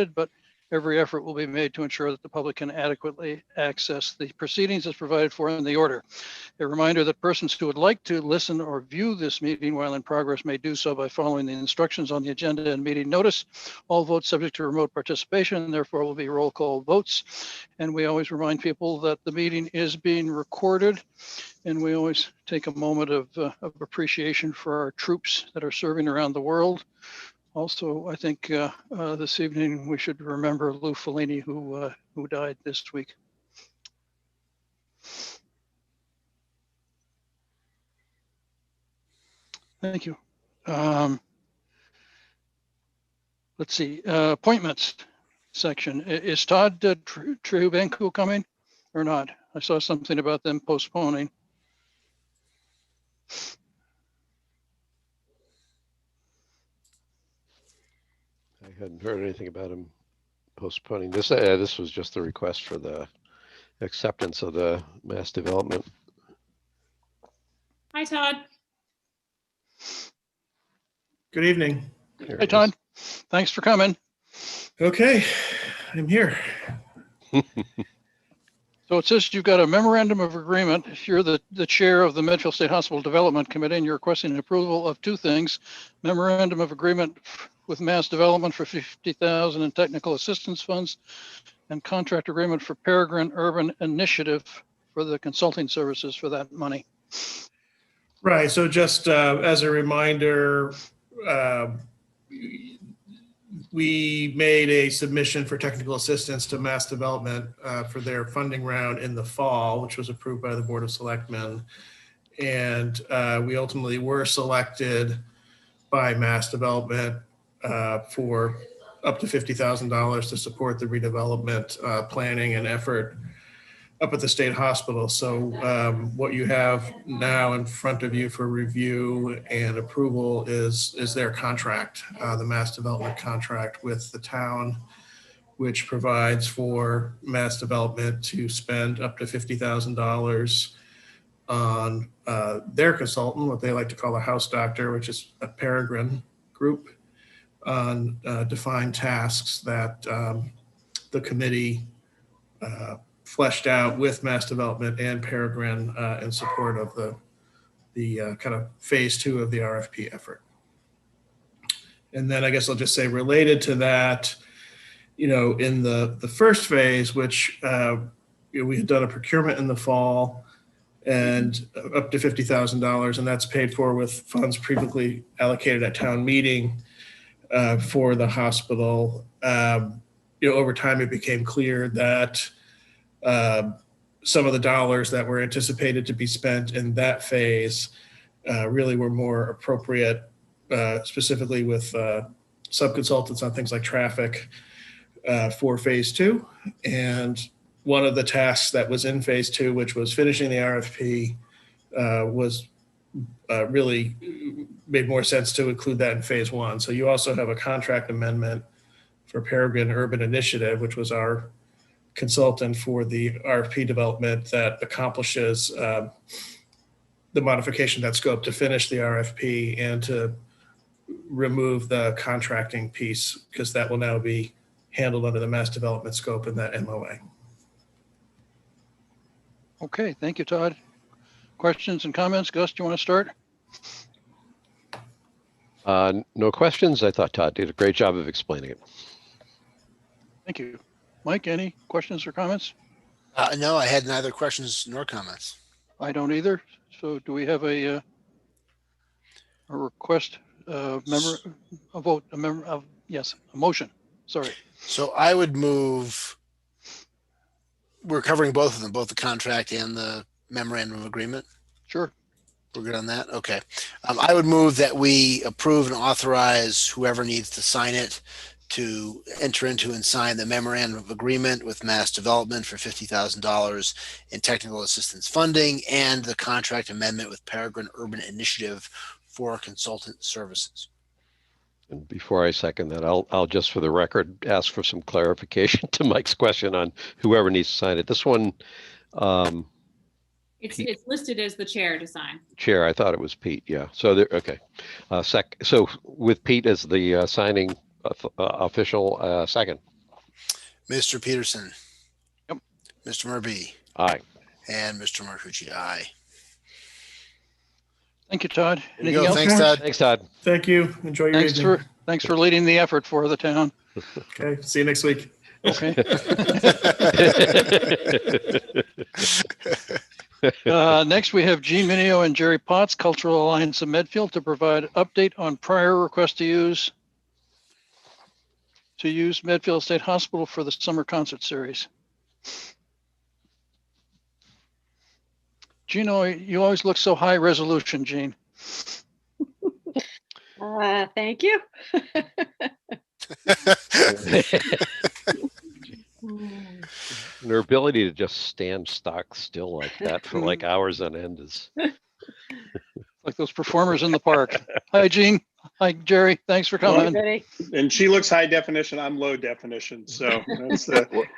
but every effort will be made to ensure that the public can adequately access the proceedings as provided for in the order. A reminder that persons who would like to listen or view this meeting while in progress may do so by following the instructions on the agenda and meeting notice. All votes subject to remote participation, and therefore will be roll call votes. And we always remind people that the meeting is being recorded, and we always take a moment of appreciation for our troops that are serving around the world. Also, I think this evening we should remember Lou Fellini, who died this week. Thank you. Let's see, appointments section. Is Todd Trehubenko coming or not? I saw something about them postponing. I hadn't heard anything about him postponing this. This was just the request for the acceptance of the mass development. Hi, Todd. Good evening. Hey, Todd. Thanks for coming. Okay, I'm here. So it says you've got a memorandum of agreement. You're the chair of the Medfield State Hospital Development Committee, and you're requesting approval of two things: memorandum of agreement with Mass Development for $50,000 in technical assistance funds, and contract agreement for Peregrine Urban Initiative for the consulting services for that money. Right. So just as a reminder, we made a submission for technical assistance to Mass Development for their funding round in the fall, which was approved by the Board of Selectmen. And we ultimately were selected by Mass Development for up to $50,000 to support the redevelopment planning and effort up at the state hospital. So what you have now in front of you for review and approval is their contract, the Mass Development contract with the town, which provides for Mass Development to spend up to $50,000 on their consultant, what they like to call a house doctor, which is a Peregrine group, on defined tasks that the committee fleshed out with Mass Development and Peregrine in support of the kind of phase 2 of the RFP effort. And then I guess I'll just say related to that, you know, in the first phase, which we had done a procurement in the fall and up to $50,000, and that's paid for with funds previously allocated at town meeting for the hospital. You know, over time it became clear that some of the dollars that were anticipated to be spent in that phase really were more appropriate, specifically with sub-consultants on things like traffic for phase 2. And one of the tasks that was in phase 2, which was finishing the RFP, was really made more sense to include that in phase 1. So you also have a contract amendment for Peregrine Urban Initiative, which was our consultant for the RFP development, that accomplishes the modification of that scope to finish the RFP and to remove the contracting piece, because that will now be handled under the Mass Development scope in that MOA. Okay, thank you, Todd. Questions and comments? Gus, do you want to start? No questions. I thought Todd did a great job of explaining it. Thank you. Mike, any questions or comments? No, I had neither questions nor comments. I don't either. So do we have a request, a motion? Sorry. So I would move, we're covering both of them, both the contract and the memorandum of agreement. Sure. We're good on that? Okay. I would move that we approve and authorize whoever needs to sign it to enter into and sign the memorandum of agreement with Mass Development for $50,000 in technical assistance funding, and the contract amendment with Peregrine Urban Initiative for consultant services. And before I second that, I'll just for the record ask for some clarification to Mike's question on whoever needs to sign it. This one, It's listed as the chair to sign. Chair, I thought it was Pete. Yeah. So there. Okay. So with Pete as the signing official, second. Mr. Peterson. Yep. Mr. Murphy. Aye. And Mr. Marcucci, aye. Thank you, Todd. There you Anything go. else? Thanks, Morris? Todd. Thanks, Todd. Thank you. Enjoy your evening. Thanks for leading the effort for the town. Okay. See you next week. Okay. Next, we have Gene Minio and Jerry Potts, Cultural Alliance of Medfield, to provide update on prior request to use Medfield State Hospital for the summer concert series. Gino, you always look so high resolution, Gene. Thank you. And her ability to just stand stock still like that for like hours on end is. Like those performers in the park. Hi, Gene. Hi, Jerry. Thanks for coming. Ready? And she looks high definition. I'm low definition. So that's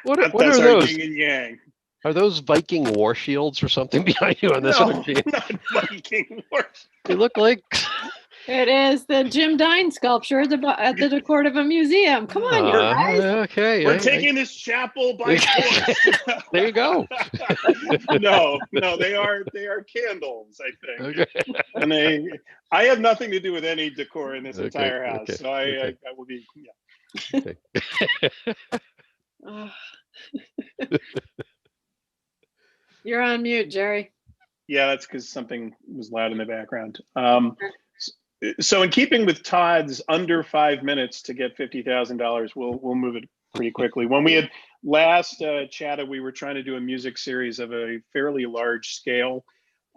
What that's are our those? yin and yang. Are those Viking war shields or something behind you on this No, one, Gene? not Viking Wars. They look like. It is the Jim Dine sculpture at the decor of a museum. Come on, you guys. Okay. We're taking this chapel by force. There you go. No, they are candles, I think. Okay. And I have nothing to do with any decor in this Okay, entire house. okay, So I okay. will be, Okay. Ugh. You're on mute, Jerry. yeah, that's because something was loud in the background. So in keeping with Todd's under 5 minutes to get $50,000, we'll move it pretty quickly. When we had last chatted, we were trying to do a music series of a fairly large scale.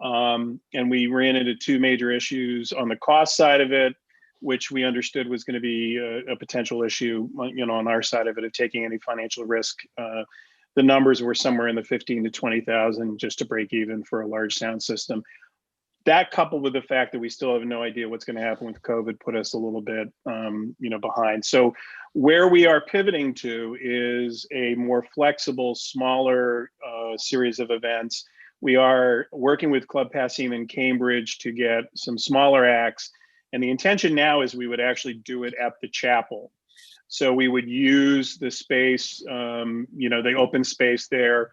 And we ran into two major issues on the cost side of it, which we understood was going to be a potential issue, on our side of it, of taking any financial risk. The numbers were somewhere in the 15 to 20,000 just to break even for a large sound system. That, coupled with the fact that we still have no idea what's going to happen with COVID, put us a little bit, behind. So where we are pivoting to is a more flexible, smaller series of events. We are working with Club Passim in Cambridge to get some smaller acts. And the intention now is we would actually do it at the chapel. So we would use the space, the open space there,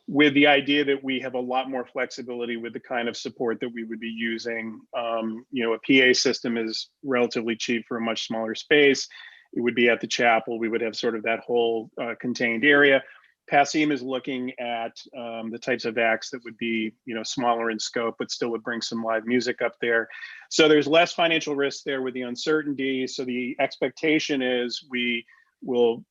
with the idea that we have a lot more flexibility with the kind of support that we would be using. A PA system is relatively cheap for a much smaller space. It would be at the chapel. We would have sort of that whole contained area. Passim is looking at the types of acts that would be, smaller in scope, but still would bring some live music up there. So there's less financial risk there with the uncertainty. So the expectation is we will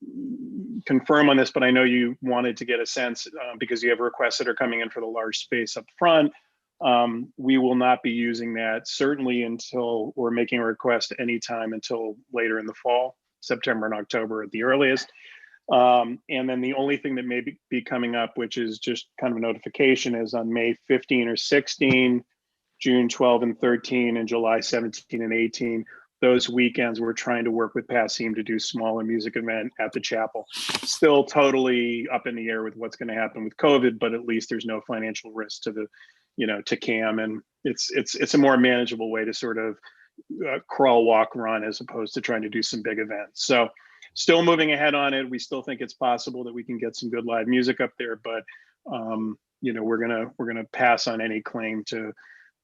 confirm on this, but I know you wanted to get a sense because you have requests that are coming in for the large space up front. We will not be using that certainly until we're making a request anytime until later in the fall, September and October at the earliest. And then the only thing that may be coming up, which is just kind of a notification, is on May 15 or 16, June 12 and 13, and July 17 and 18. Those weekends, we're trying to work with Passim to do smaller music event at the chapel. Still totally up in the air with what's going to happen with COVID, but at least there's no financial risk to the, to CAM, and it's a more manageable way to sort of crawl, walk, run, as opposed to trying to do some big events. So still moving ahead on it. We still think it's possible that we can get some good live music up there, but we're gonna pass on any claim to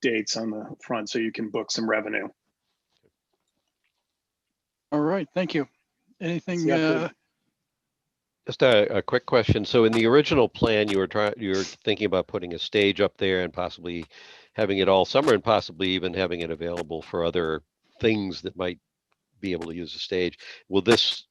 dates on the front so you can book some revenue. All right, thank you. Anything? Just a quick question. So in the original plan, you were thinking about putting a stage up there and possibly having it all summer and possibly even having it available for other things that might be able to use the stage. Will this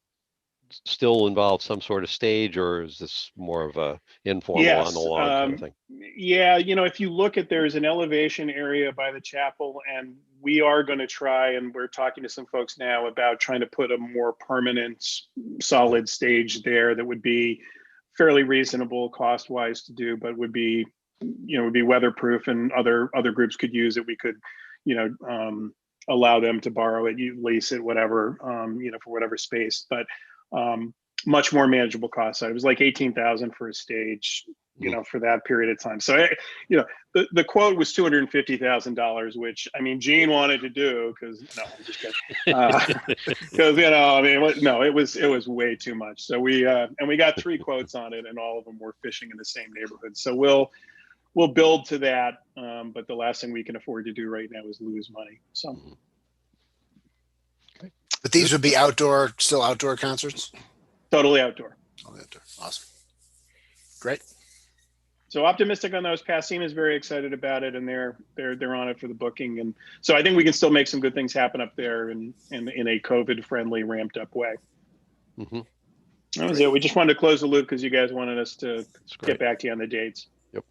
still involve some sort of stage, or is this more of a informal on the lawn kind of thing? Yeah, if you look at, there's an elevation area by the chapel, and we are going to try, and we're talking to some folks now about trying to put a more permanent, solid stage there that would be fairly reasonable cost-wise to do, but would be weatherproof, and other groups could use it. We could, allow them to borrow it, lease it, whatever, for whatever space, but much more manageable cost side. It was like 18,000 for a stage, you know, for that period of time. So, you know, the quote was $250,000, which, I mean, Gene wanted to do because, no, I'm just kidding. Because, you know, I mean, no, it was way too much. So we got 3 quotes on it, and all of them were fishing in the same neighborhood. So we'll build to that. But the last thing we can afford to do right now is lose money. So. But these would be still outdoor concerts? Totally outdoor. Totally outdoor. Awesome. Great. So optimistic on those. Passine is very excited about it, and they're on it for the booking. And so I think we can still make some good things happen up there in a COVID-friendly, ramped up way. Mm-hmm. That was it. We just wanted to close the loop because you guys wanted us to get back to you on the dates. Yep.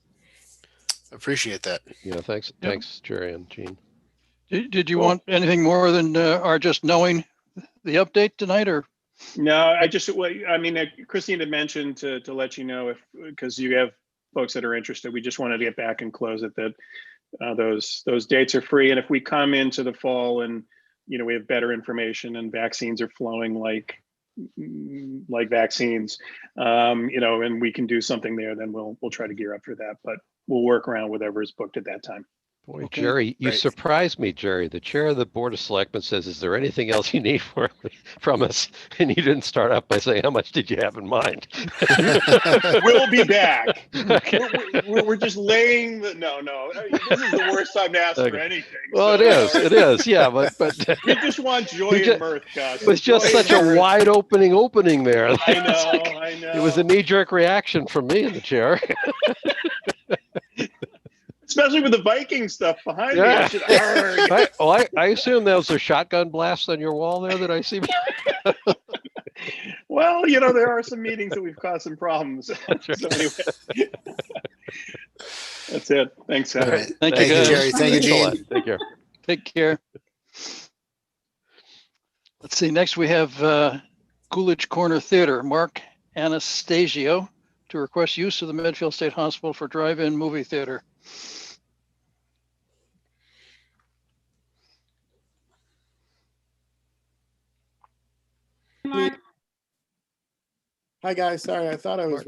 Appreciate that. Yeah, thanks. Yep. Thanks, Jerry and Gene. Did you want anything more than our just knowing the update tonight, or? No, I mean, Christine had mentioned to let you know, if because you have folks that are interested, we just wanted to get back and close it, that those dates are free. And if we come into the fall and, you know, we have better information and vaccines are flowing like vaccines, you know, and we can do something there, then we'll try to gear up for that. But we'll work around whatever is booked at that time. Boy, Okay. Jerry, you Great. surprised me, Jerry. The chair of the Board of Selectmen says, "Is there anything else you need from us?" And you didn't start off by saying, "How much did you have in mind?" We'll be back. Okay. We're just laying the no. This is the worst time to ask for Okay. anything. Well, so, it is. Yeah, but we just want joy and mirth, Gus. it was just Joy such and a mirth. wide opening there. I know. It was a knee-jerk reaction from me in the chair. Especially with the Viking stuff behind me. Yeah. I should, I assume that was a shotgun blast on your wall there that I see. well, you know, there are some meetings that we've caused some problems. That's right. So anyway, that's it. Thanks, All Sarah. right. Thank Thank you, you, guys. Jerry. Thank you, Thanks a lot. Gene. Take care. Take care. Let's see, next we have Coolidge Corner Theater, Mark Anastasio, to request use of the Medfield State Hospital for drive-in movie theater. Mark, Hi, guys. Sorry, I thought I was.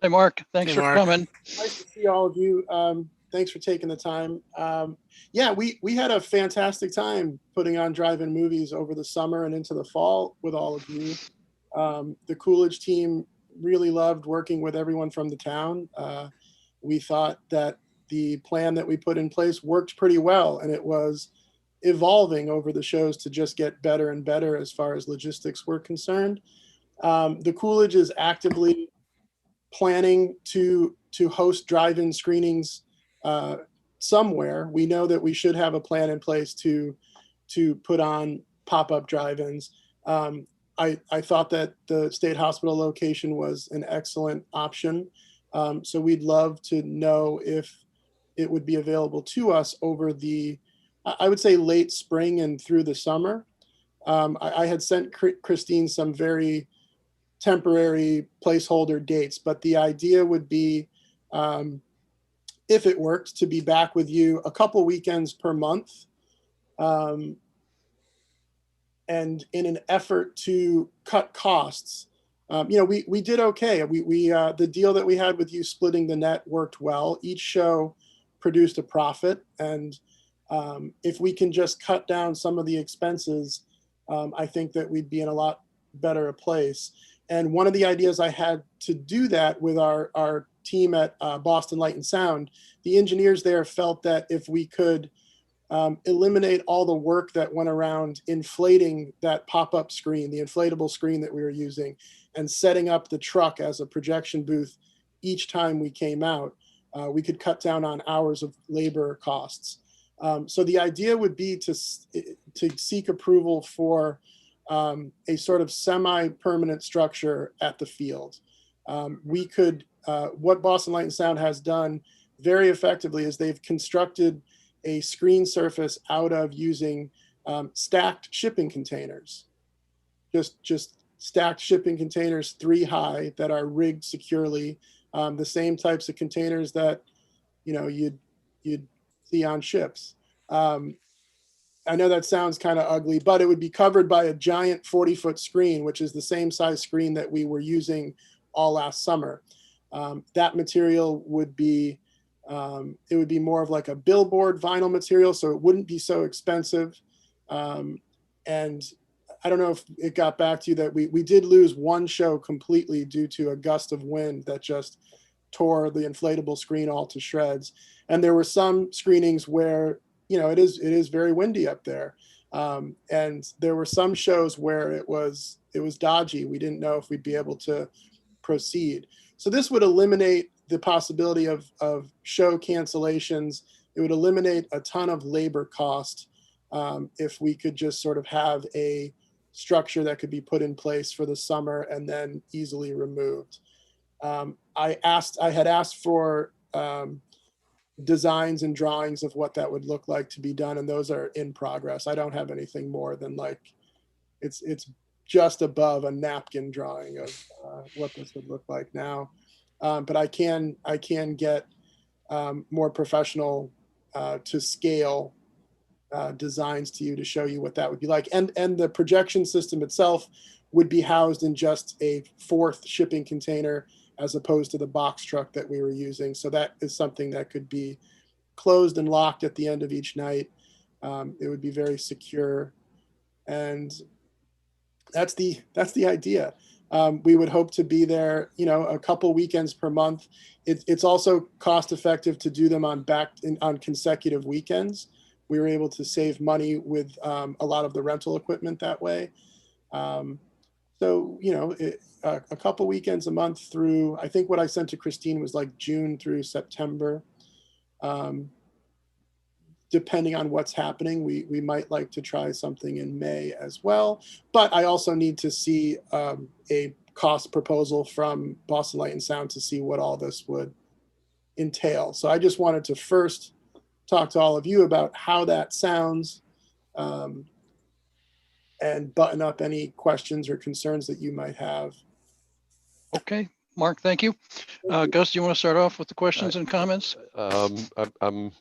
Hey, Mark, thanks Hey, for Mark. coming. Nice to see all of you. Thanks for taking the time. Yeah, we had a fantastic time putting on drive-in movies over the summer and into the fall with all of you. The Coolidge team really loved working with everyone from the town. We thought that the plan that we put in place worked pretty well, and it was evolving over the shows to just get better and better as far as logistics were concerned. The Coolidge is actively planning to host drive-in screenings somewhere. We know that we should have a plan in place to put on pop-up drive-ins. I thought that the state hospital location was an excellent option. So we'd love to know if it would be available to us over I would say late spring and through the summer. I had sent Christine some very temporary placeholder dates, but the idea would be, if it worked, to be back with you a couple weekends per month. And in an effort to cut costs, we did okay. The deal that we had with you splitting the net worked well. Each show produced a profit, and if we can just cut down some of the expenses, I think that we'd be in a lot better a place. And one of the ideas I had to do that with our team at Boston Light and Sound, the engineers there felt that if we could eliminate all the work that went around inflating that pop-up screen, the inflatable screen that we were using, and setting up the truck as a projection booth each time we came out, we could cut down on hours of labor costs. So the idea would be to seek approval for a sort of semi-permanent structure at the field. What Boston Light and Sound has done very effectively is they've constructed a screen surface out of using stacked shipping containers, just stacked shipping containers 3 high that are rigged securely, the same types of containers that you'd see on ships. I know that sounds kind of ugly, but it would be covered by a giant 40-foot screen, which is the same size screen that we were using all last summer. That material would be, it would be more of like a billboard vinyl material, so it wouldn't be so expensive. And I don't know if it got back to you that we did lose one show completely due to a gust of wind that just tore the inflatable screen all to shreds. And there were some screenings where, you know, it is very windy up there. And there were some shows where it was dodgy. We didn't know if we'd be able to proceed. So this would eliminate the possibility of show cancellations. It would eliminate a ton of labor cost if we could just sort of have a structure that could be put in place for the summer and then easily removed. I had asked for designs and drawings of what that would look like to be done, and those are in progress. I don't have anything more than like, it's just above a napkin drawing of what this would look like now. But I can get more professional to scale designs to you to show you what that would be like. And the projection system itself would be housed in just a 4th shipping container as opposed to the box truck that we were using. So that is something that could be closed and locked at the end of each night. It would be very secure. And that's the idea. We would hope to be there, you know, a couple weekends per month. It's also cost effective to do them on consecutive weekends. We were able to save money with a lot of the rental equipment that way. So, you know, a couple weekends a month through, I think what I sent to Christine was like June through September. Depending on what's happening, we might like to try something in May as well. But I also need to see a cost proposal from Boston Light and Sound to see what all this would entail. So I just wanted to first talk to all of you about how that sounds, and button up any questions or concerns that you might have. Okay, Mark, thank you. Gus, do you want to start off with the questions and comments? I'm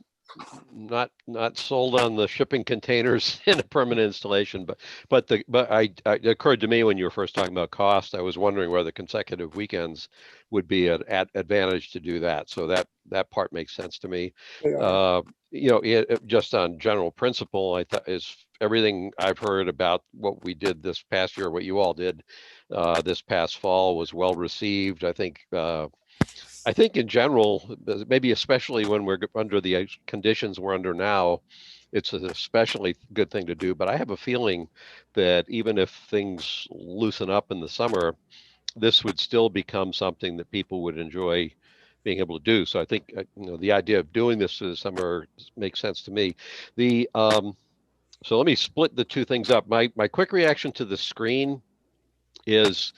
not sold on the shipping containers in a permanent installation, but it occurred to me when you were first talking about cost, I was wondering whether consecutive weekends would be an advantage to do that. So that part makes sense to me. You know, just on general principle, I thought is everything I've heard about what we did this past year, what you all did this past fall was well received. I think in general, maybe especially when we're under the conditions we're under now, it's an especially good thing to do. But I have a feeling that even if things loosen up in the summer, this would still become something that people would enjoy being able to do. So I think you know, the idea of doing this for the summer makes sense to me. So let me split the two things up. My quick reaction to the screen is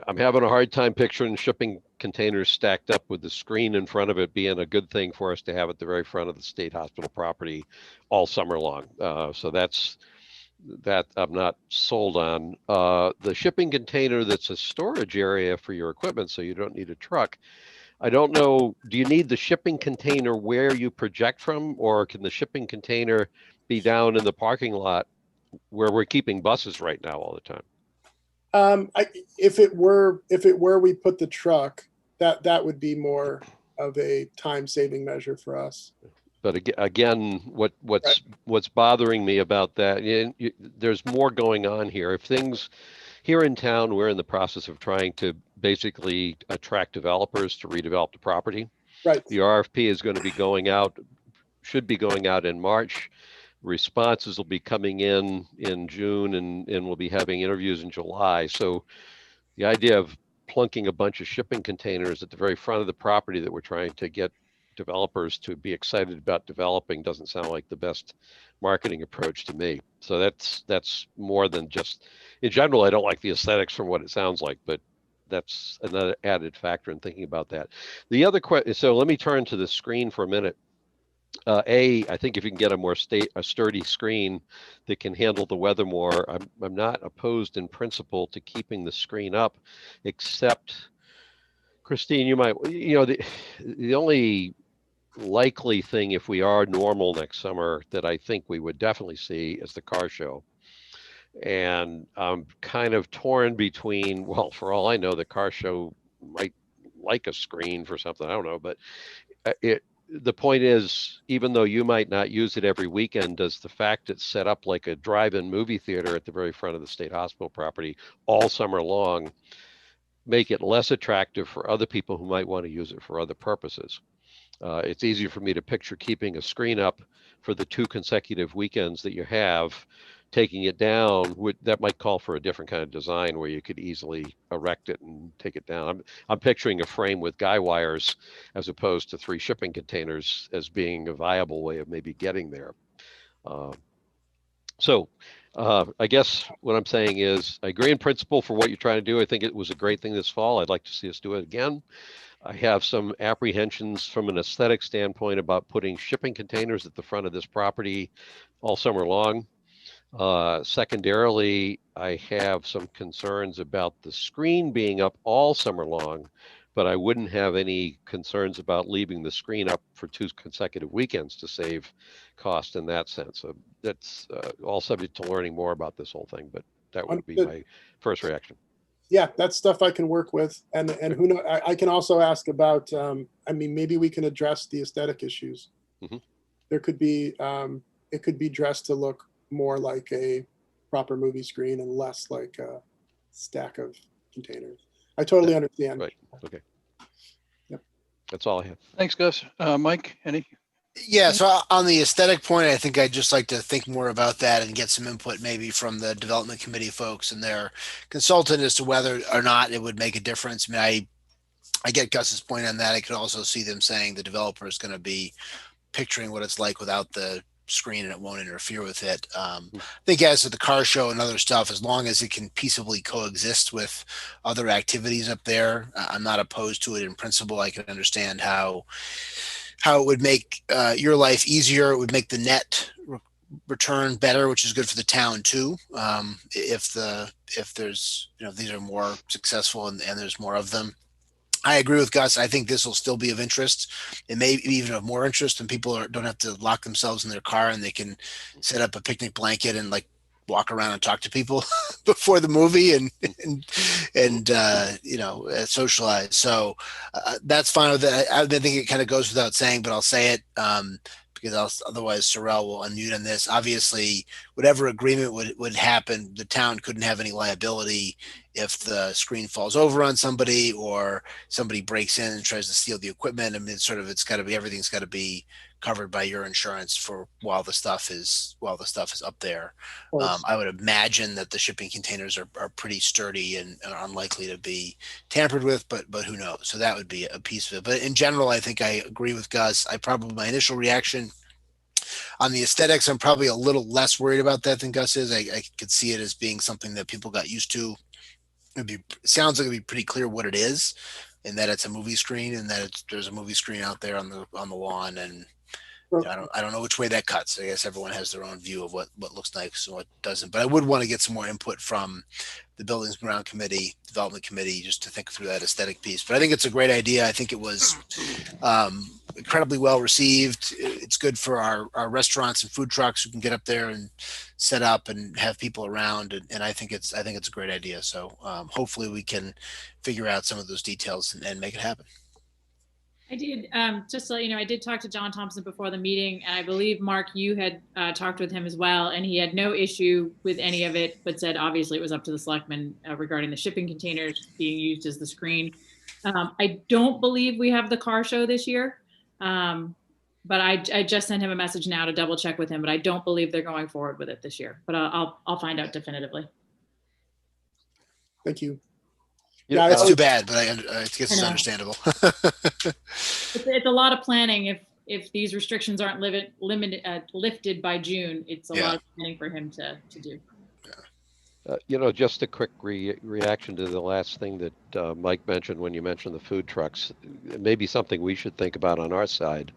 I'm having a hard time picturing shipping containers stacked up with the screen in front of it being a good thing for us to have at the very front of the state hospital property all summer long. So that I'm not sold on. The shipping container that's a storage area for your equipment, so you don't need a truck. I don't know, do you need the shipping container where you project from, or can the shipping container be down in the parking lot where we're keeping buses right now all the time? If it were we put the truck, that would be more of a time-saving measure for us. But again, what's bothering me about that, there's more going on here. If things here in town, we're in the process of trying to basically attract developers to redevelop the property. Right. The RFP is going to be going out, should be going out in March. Responses will be coming in June, and we'll be having interviews in July. So the idea of plunking a bunch of shipping containers at the very front of the property that we're trying to get developers to be excited about developing doesn't sound like the best marketing approach to me. So that's more than just, in general, I don't like the aesthetics from what it sounds like, but that's another added factor in thinking about that. The other question, so let me turn to the screen for a minute. I think if you can get a sturdy screen that can handle the weather more, I'm not opposed in principle to keeping the screen up, except, Christine, you might, the only likely thing if we are normal next summer that I think we would definitely see is the car show. And I'm kind of torn between, well, for all I know, the car show might like a screen for something, I don't know, but the point is, even though you might not use it every weekend, does the fact it's set up like a drive-in movie theater at the very front of the state hospital property all summer long make it less attractive for other people who might want to use it for other purposes? It's easier for me to picture keeping a screen up for the 2 consecutive weekends that you have. Taking it down that might call for a different kind of design where you could easily erect it and take it down. I'm picturing a frame with guy wires as opposed to 3 shipping containers as being a viable way of maybe getting there. I guess what I'm saying is I agree in principle for what you're trying to do. I think it was a great thing this fall. I'd like to see us do it again. I have some apprehensions from an aesthetic standpoint about putting shipping containers at the front of this property all summer long. Secondarily, I have some concerns about the screen being up all summer long, but I wouldn't have any concerns about leaving the screen up for 2 consecutive weekends to save cost in that sense. So that's all subject to learning more about this whole thing, but that would be my first reaction. Yeah, that's stuff I can work with. And who knows, I can also ask about, I mean, maybe we can address the aesthetic issues. Mhm. There could be, it could be dressed to look more like a proper movie screen and less like a stack of containers. I totally understand. Right. Okay. Yep. That's all I have. Thanks, Gus. Mike, any? Yeah, so on the aesthetic point, I think I'd just like to think more about that and get some input maybe from the development committee folks and their consultant as to whether or not it would make a difference. I mean, I get Gus's point on that. I could also see them saying the developer is going to be picturing what it's like without the screen and it won't interfere with it. I think as to the car show and other stuff, as long as it can peaceably coexist with other activities up there, I'm not opposed to it in principle. I can understand how it would make your life easier. It would make the net return better, which is good for the town too. If there's, if these are more successful and there's more of them. I agree with Gus. I think this will still be of interest. It may be even of more interest, and people don't have to lock themselves in their car and they can set up a picnic blanket and like walk around and talk to people before the movie and socialize. So that's fine with that. I think it kind of goes without saying, but I'll say it because otherwise Sorrel will unmute on this. Obviously, whatever agreement would happen, the town couldn't have any liability if the screen falls over on somebody or somebody breaks in and tries to steal the equipment. I mean, everything's got to be covered by your insurance for while the stuff is up there. I would imagine that the shipping containers are pretty sturdy and are unlikely to be tampered with, but who knows? So that would be a piece of it. But in general, I think I agree with Gus. My initial reaction on the aesthetics, I'm probably a little less worried about that than Gus is. I could see it as being something that people got used to. It sounds like it'd be pretty clear what it is, and that it's a movie screen, and that there's a movie screen out there on the lawn, and I don't know which way that cuts. I guess everyone has their own view of what looks nice and what doesn't. But I would want to get some more input from the Buildings and Ground Committee, Development Committee, just to think through that aesthetic piece. But I think it's a great idea. I think it was incredibly well received. It's good for our restaurants and food trucks who can get up there and set up and have people around. And I think it's a great idea. So hopefully we can figure out some of those details and make it happen. I did, just so you know, I did talk to John Thompson before the meeting, and I believe, Mark, you had talked with him as well, and he had no issue with any of it, but said obviously it was up to the selectmen regarding the shipping containers being used as the screen. I don't believe we have the car show this year, but I just sent him a message now to double check with him, but I don't believe they're going forward with it this year, but I'll find out definitively. Thank you. Yeah, it's too bad, but I guess it's understandable. It's a lot of planning. If these restrictions aren't lifted by June, it's a lot of planning for him to do. Just a quick reaction to the last thing that Mike mentioned when you mentioned the food trucks. Maybe something we should think about on our side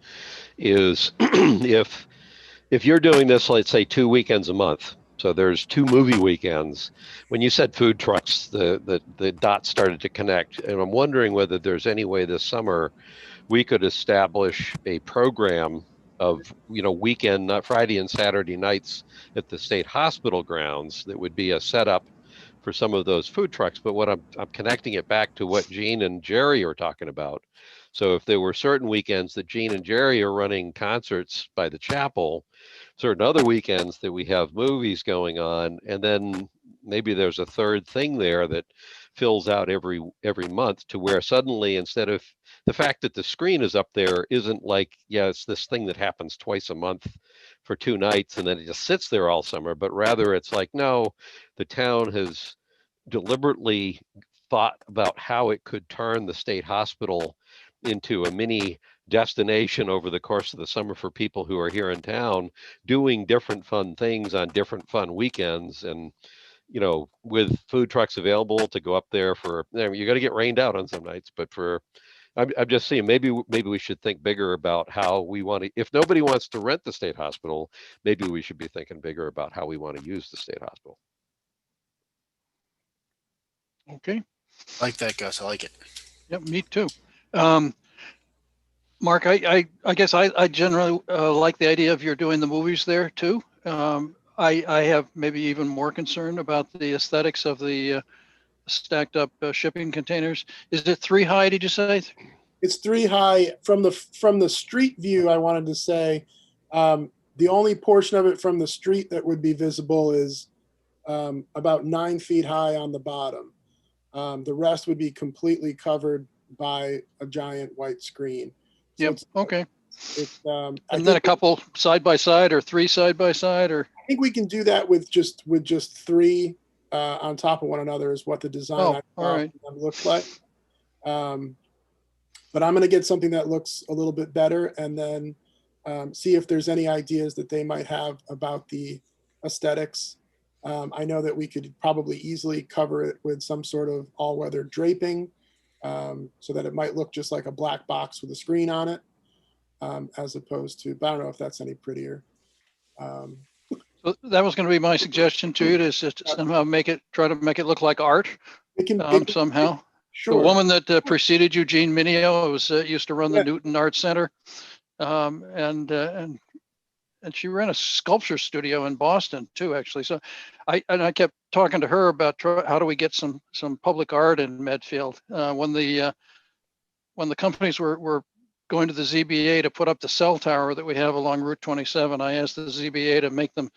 is if you're doing this, let's say 2 weekends a month. So there's 2 movie weekends. When you said food trucks, the dots started to connect. And I'm wondering whether there's any way this summer we could establish a program of, weekend, not Friday and Saturday nights at the state hospital grounds that would be a setup for some of those food trucks. But what I'm connecting it back to what Gene and Jerry are talking about. So if there were certain weekends that Gene and Jerry are running concerts by the chapel, certain other weekends that we have movies going on, and then maybe there's a third thing there that fills out every month, to where suddenly, instead of the fact that the screen is up there isn't like, yeah, it's this thing that happens twice a month for 2 nights and then it just sits there all summer, but rather it's like, no, the town has deliberately thought about how it could turn the state hospital into a mini destination over the course of the summer for people who are here in town, doing different fun things on different fun weekends. And with food trucks available to go up there for, you got to get rained out on some nights, but I'm just saying, maybe we should think bigger about how we want to, if nobody wants to rent the state hospital, maybe we should be thinking bigger about how we want to use the state hospital. Okay. I like that, Gus. I like it. Yep, me too. Mark, I guess I generally like the idea of you're doing the movies there too. I have maybe even more concern about the aesthetics of the stacked up shipping containers. Is it 3 high, did you say? It's 3 high from the street view. I wanted to say the only portion of it from the street that would be visible is about 9 feet high on the bottom. The rest would be completely covered by a giant white screen. So Yep. Okay. And then a couple side by side, or 3 side by side, or I think we can do that with just 3 on top of one another is what the design looks like. But I'm going to get something that looks a little bit better, and then see if there's any ideas that they might have about the aesthetics. I know that we could probably easily cover it with some sort of all-weather draping, so that it might look just like a black box with a screen on it, as opposed to, but I don't know if that's any prettier. So that was going to be my suggestion to you, is to somehow try to make it look like art somehow. Sure. The woman that preceded you, Jean Mineo, used to run the Newton Art Center, and she ran a sculpture studio in Boston too, actually. So I kept talking to her about how do we get some public art in Medfield. When the companies were going to the ZBA to put up the cell tower that we have along Route 27, I asked the ZBA to make them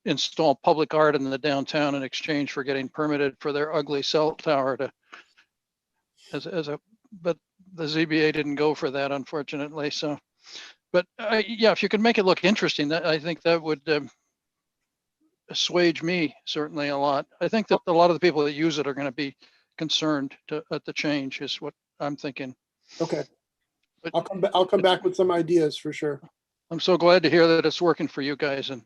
install public art in the downtown in exchange for getting permitted for their ugly cell tower but the ZBA didn't go for that, unfortunately. So, but yeah, if you could make it look interesting, I think that would assuage me certainly a lot. I think that a lot of the people that use it are going to be concerned at the change, is what I'm thinking. Okay. But I'll come back with some ideas for sure. I'm so glad to hear that it's working for you guys. And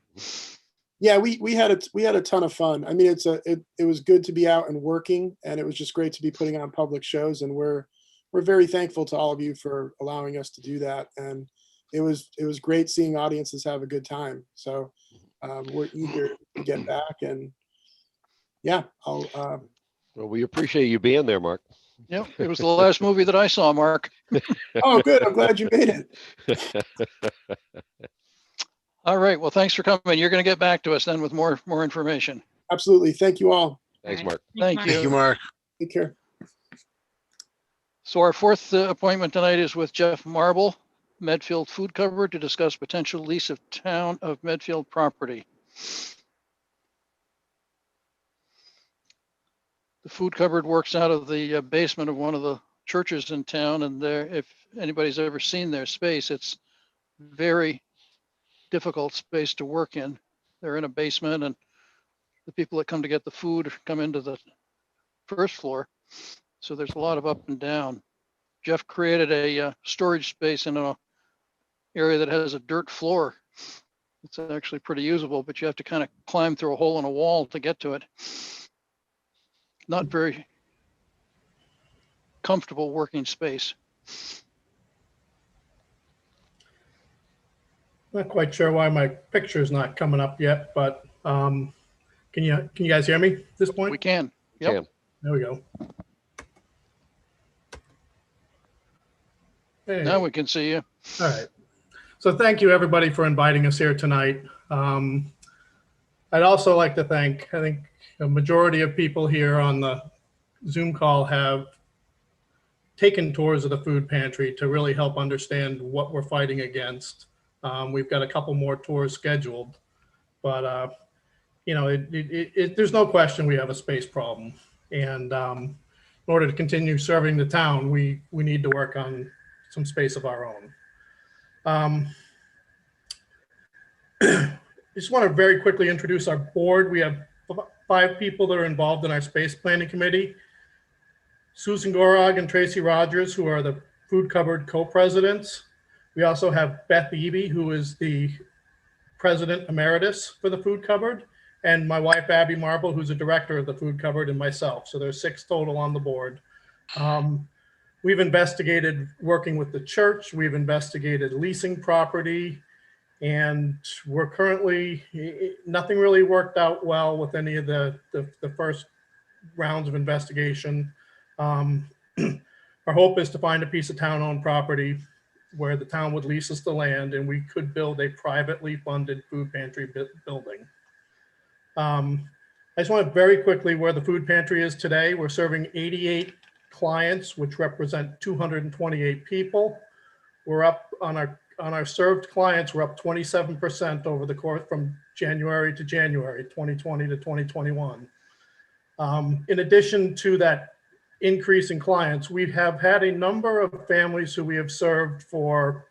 yeah, we had a ton of fun. I mean, it was good to be out and working, and it was just great to be putting on public shows. And we're very thankful to all of you for allowing us to do that. And it was great seeing audiences have a good time. So we're eager to get back. And yeah, well, we appreciate you being there, Mark. Yep, it was the last movie that I saw, Mark. Oh, good. I'm glad you made it. All right. Well, thanks for coming. You're going to get back to us then with more information. Absolutely. Thank you all. Thanks, Mark. Thank you. Thank you, Mark. Take care. So our 4th appointment tonight is with Jeff Marble, Medfield Food Cover, to discuss potential lease of town of Medfield property. The food cupboard works out of the basement of one of the churches in town, and there, if anybody's ever seen their space, it's very difficult space to work in. They're in a basement, and the people that come to get the food come into the 1st floor. So there's a lot of up and down. Jeff created a storage space in an area that has a dirt floor. It's actually pretty usable, but you have to kind of climb through a hole in a wall to get to it. Not very comfortable working space. Not quite sure why my picture is not coming up yet, but can you guys hear me at this point? We can. Yep. Yeah. There we go. Hey. Now we can see you. All right. So thank you everybody for inviting us here tonight. I I'd also like to thank, I think a majority of people here on the Zoom call have taken tours of the food pantry to really help understand what we're fighting against. We've got a couple more tours scheduled, but there's no question we have a space problem. And in order to continue serving the town, we need to work on some space of our own. I just want to very quickly introduce our board. We have 5 people that are involved in our space planning committee. Susan Gorog and Tracy Rogers, who are the food cupboard co-presidents. We also have Beth Eby, who is the president emeritus for the food cupboard, and my wife, Abby Marble, who's a director of the food cupboard, and myself. So there's 6 total on the board. We've investigated working with the church. We've investigated leasing property, and we're currently, nothing really worked out well with any of the first rounds of investigation. Our hope is to find a piece of town-owned property where the town would lease us the land and we could build a privately funded food pantry building. I just want to very quickly where the food pantry is today. We're serving 88 clients, which represent 228 people. We're up on our served clients, we're up 27% over the course from January to January, 2020 to 2021. In addition to that increase in clients, we have had a number of families who we have served for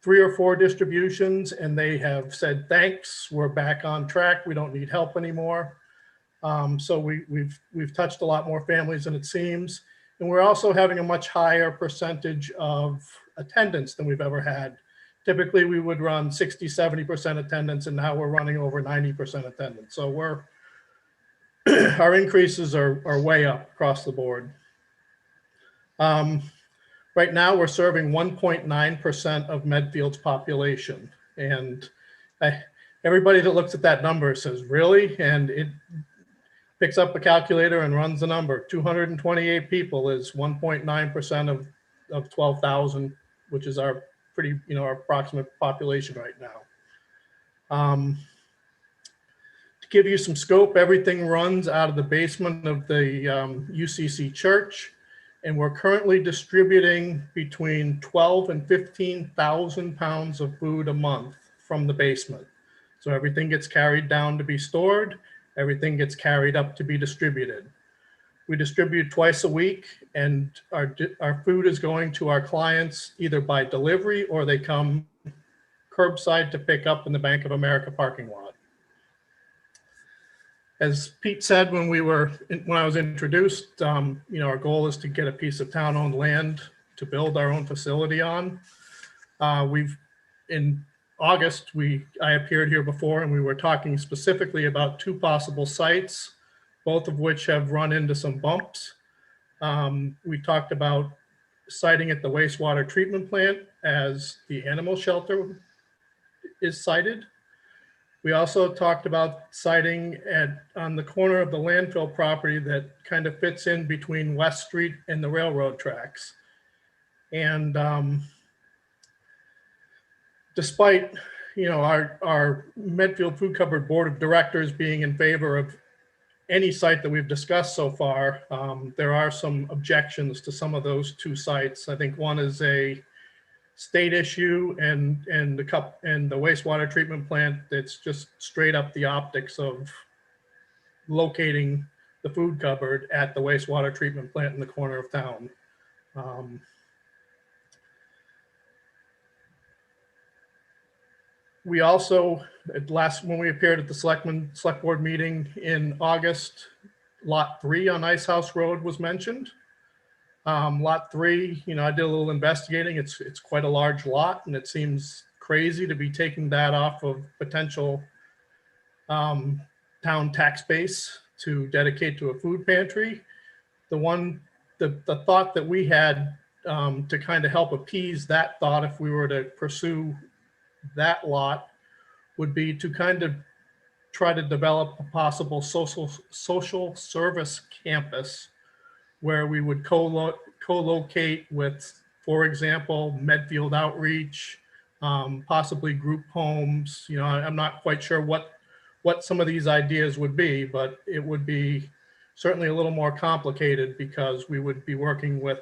3 or 4 distributions, and they have said, thanks, we're back on track, we don't need help anymore. So we've touched a lot more families than it seems. And we're also having a much higher percentage of attendance than we've ever had. Typically we would run 60, 70% attendance, and now we're running over 90% attendance. So our increases are way up across the board. Right now we're serving 1.9% of Medfield's population. And everybody that looks at that number says, really? And it picks up a calculator and runs the number. 228 people is 1.9% of 12,000, which is our our approximate population right now. To give you some scope, everything runs out of the basement of the UCC church, and we're currently distributing between 12 and 15,000 pounds of food a month from the basement. So everything gets carried down to be stored, everything gets carried up to be distributed. We distribute twice a week, and our food is going to our clients either by delivery or they come curbside to pick up in the Bank of America parking lot. As Pete said when I was introduced, our goal is to get a piece of town-owned land to build our own facility on. In August, I appeared here before and we were talking specifically about 2 possible sites, both of which have run into some bumps. We talked about siting at the wastewater treatment plant as the animal shelter is sited. We also talked about siting on the corner of the landfill property that kind of fits in between West Street and the railroad tracks. And despite our Medfield Food Cupboard Board of Directors being in favor of any site that we've discussed so far, there are some objections to some of those 2 sites. I think one is a state issue, and the wastewater treatment plant that's just straight up the optics of locating the food cupboard at the wastewater treatment plant in the corner of town. We also, when we appeared at the select board meeting in August, Lot 3 on Ice House Road was mentioned. Lot 3, I did a little investigating. It's quite a large lot, and it seems crazy to be taking that off of potential town tax base to dedicate to a food pantry. The thought that we had to kind of help appease that thought, if we were to pursue that lot, would be to kind of try to develop a possible social service campus where we would co-locate with, for example, Medfield Outreach, possibly group homes. I'm not quite sure what what some of these ideas would be, but it would be certainly a little more complicated because we would be working with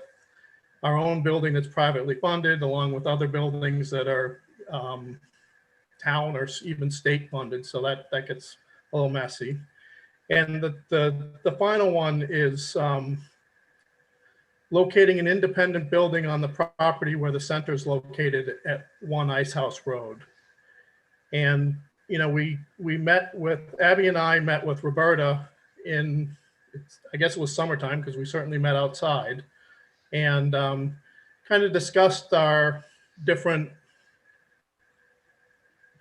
our own building that's privately funded, along with other buildings that are town or even state funded. So that gets a little messy. And the final one is locating an independent building on the property where the center is located at 1 Ice House Road. And, you know, we met with, Abby and I met with Roberta in, I guess it was summertime, because we certainly met outside, and kind of discussed our different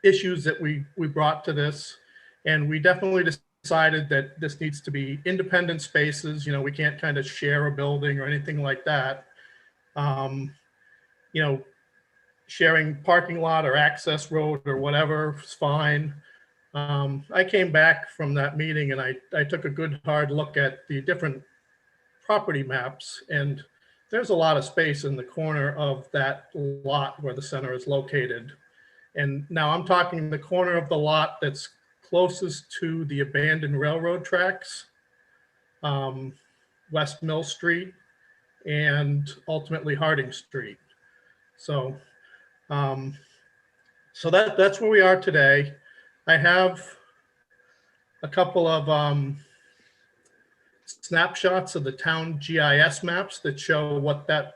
issues that we brought to this. And we definitely decided that this needs to be independent spaces. You know, we can't kind of share a building or anything like that. You know, sharing parking lot or access road or whatever is fine. I came back from that meeting and I took a good hard look at the different property maps, and there's a lot of space in the corner of that lot where the center is located. And now I'm talking the corner of the lot that's closest to the abandoned railroad tracks, West Mill Street, and ultimately Harding Street. So, so that's where we are today. I have a couple of snapshots of the town GIS maps that show what that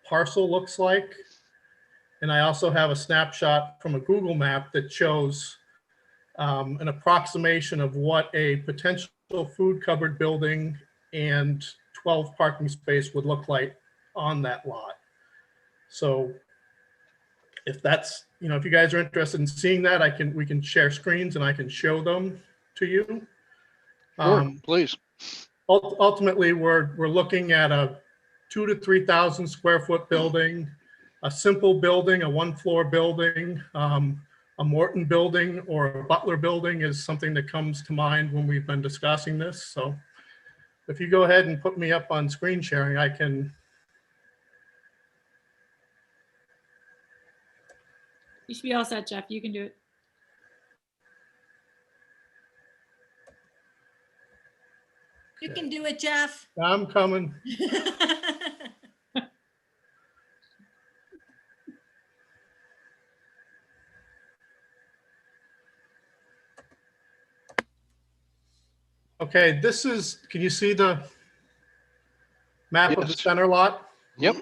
parcel looks like. And I also have a snapshot from a Google map that shows an approximation of what a potential food covered building and 12 parking space would look like on that lot. So if that's, you know, if you guys are interested in seeing that, we can share screens and I can show them to you. Sure, please. Ultimately, we're looking at a 2,000 to 3,000 square foot building, a simple building, a 1-floor building, a Morton building or a Butler building is something that comes to mind when we've been discussing this. So if you go ahead and put me up on screen sharing, I can. You should be all set, Jeff. You can do it. You can do it, Jeff. I'm coming. Okay, this is, can you see the map of the Yes. center lot? Yep.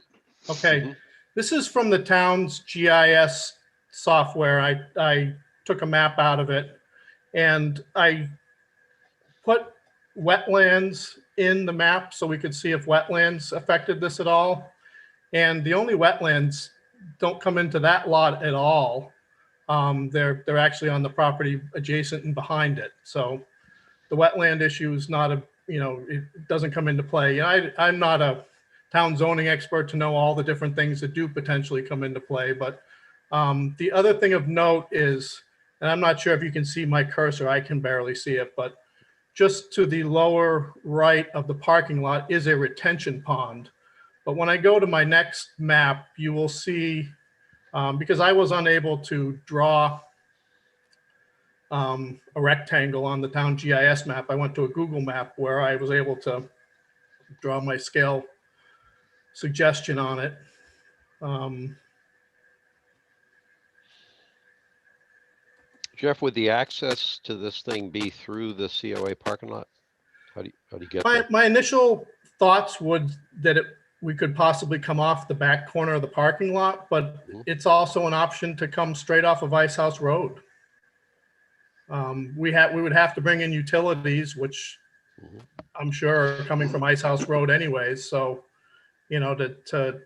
Okay, this is from the town's GIS software. I took a map out of it and I put wetlands in the map so we could see if wetlands affected this at all. And the only wetlands don't come into that lot at all. They're actually on the property adjacent and behind it. So the wetland issue is not a, you know, it doesn't come into play. I'm not a town zoning expert to know all the different things that do potentially come into play. But the other thing of note is, and I'm not sure if you can see my cursor, I can barely see it, but just to the lower right of the parking lot is a retention pond. But when I go to my next map, you will see, because I was unable to draw a rectangle on the town GIS map, I went to a Google map where I was able to draw my scale suggestion on it. Jeff, would the access to this thing be through the COA parking lot? How do you get there? My initial thoughts would that we could possibly come off the back corner of the parking lot, but it's also an option to come straight off of Ice House Road. We would have to bring in utilities, which I'm sure are coming from Ice House Road anyways. So, you know, to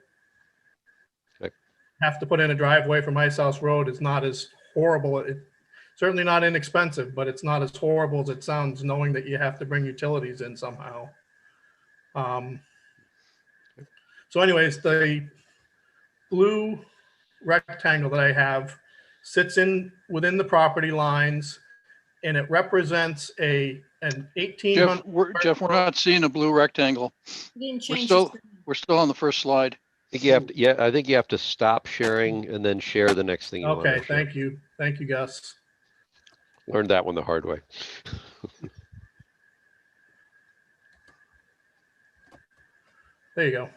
have to put in a driveway from Ice House Road is not as horrible. Certainly not inexpensive, but it's not as horrible as it sounds, knowing that you have to bring utilities in somehow. So anyways, the blue rectangle that I have sits within the property lines, and it represents an 1,800. Jeff, we're not seeing a blue rectangle. You didn't We're change still, the screen. we're still on the first slide. I think you have to, yeah, I think you have to stop sharing and then share the next thing you want to Okay, share. thank you, Gus. Learned that one the hard way. There you go.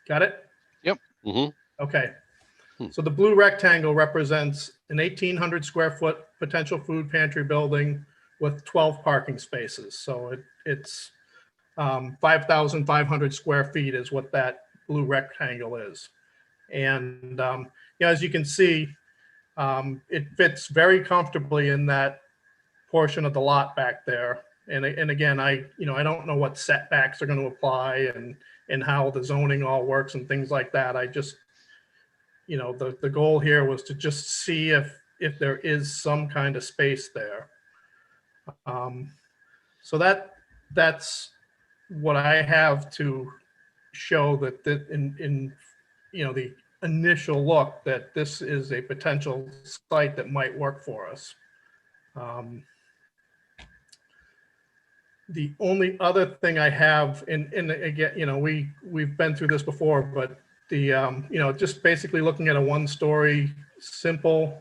Got it? Hmm. Okay. Hmm. So the blue rectangle represents an 1,800 square foot potential food pantry building with 12 parking spaces. So it's 5,500 square feet is what that blue rectangle is. And as you can see, it fits very comfortably in that portion of the lot back there. And again, I don't know what setbacks are going to apply and how the zoning all works and things like that. I just, the goal here was to just see if there is some kind of space there. So that's what I have to show that in the initial look that this is a potential site that might work for us. The only other thing I have, and again, we've been through this before, but the just basically looking at a one-story simple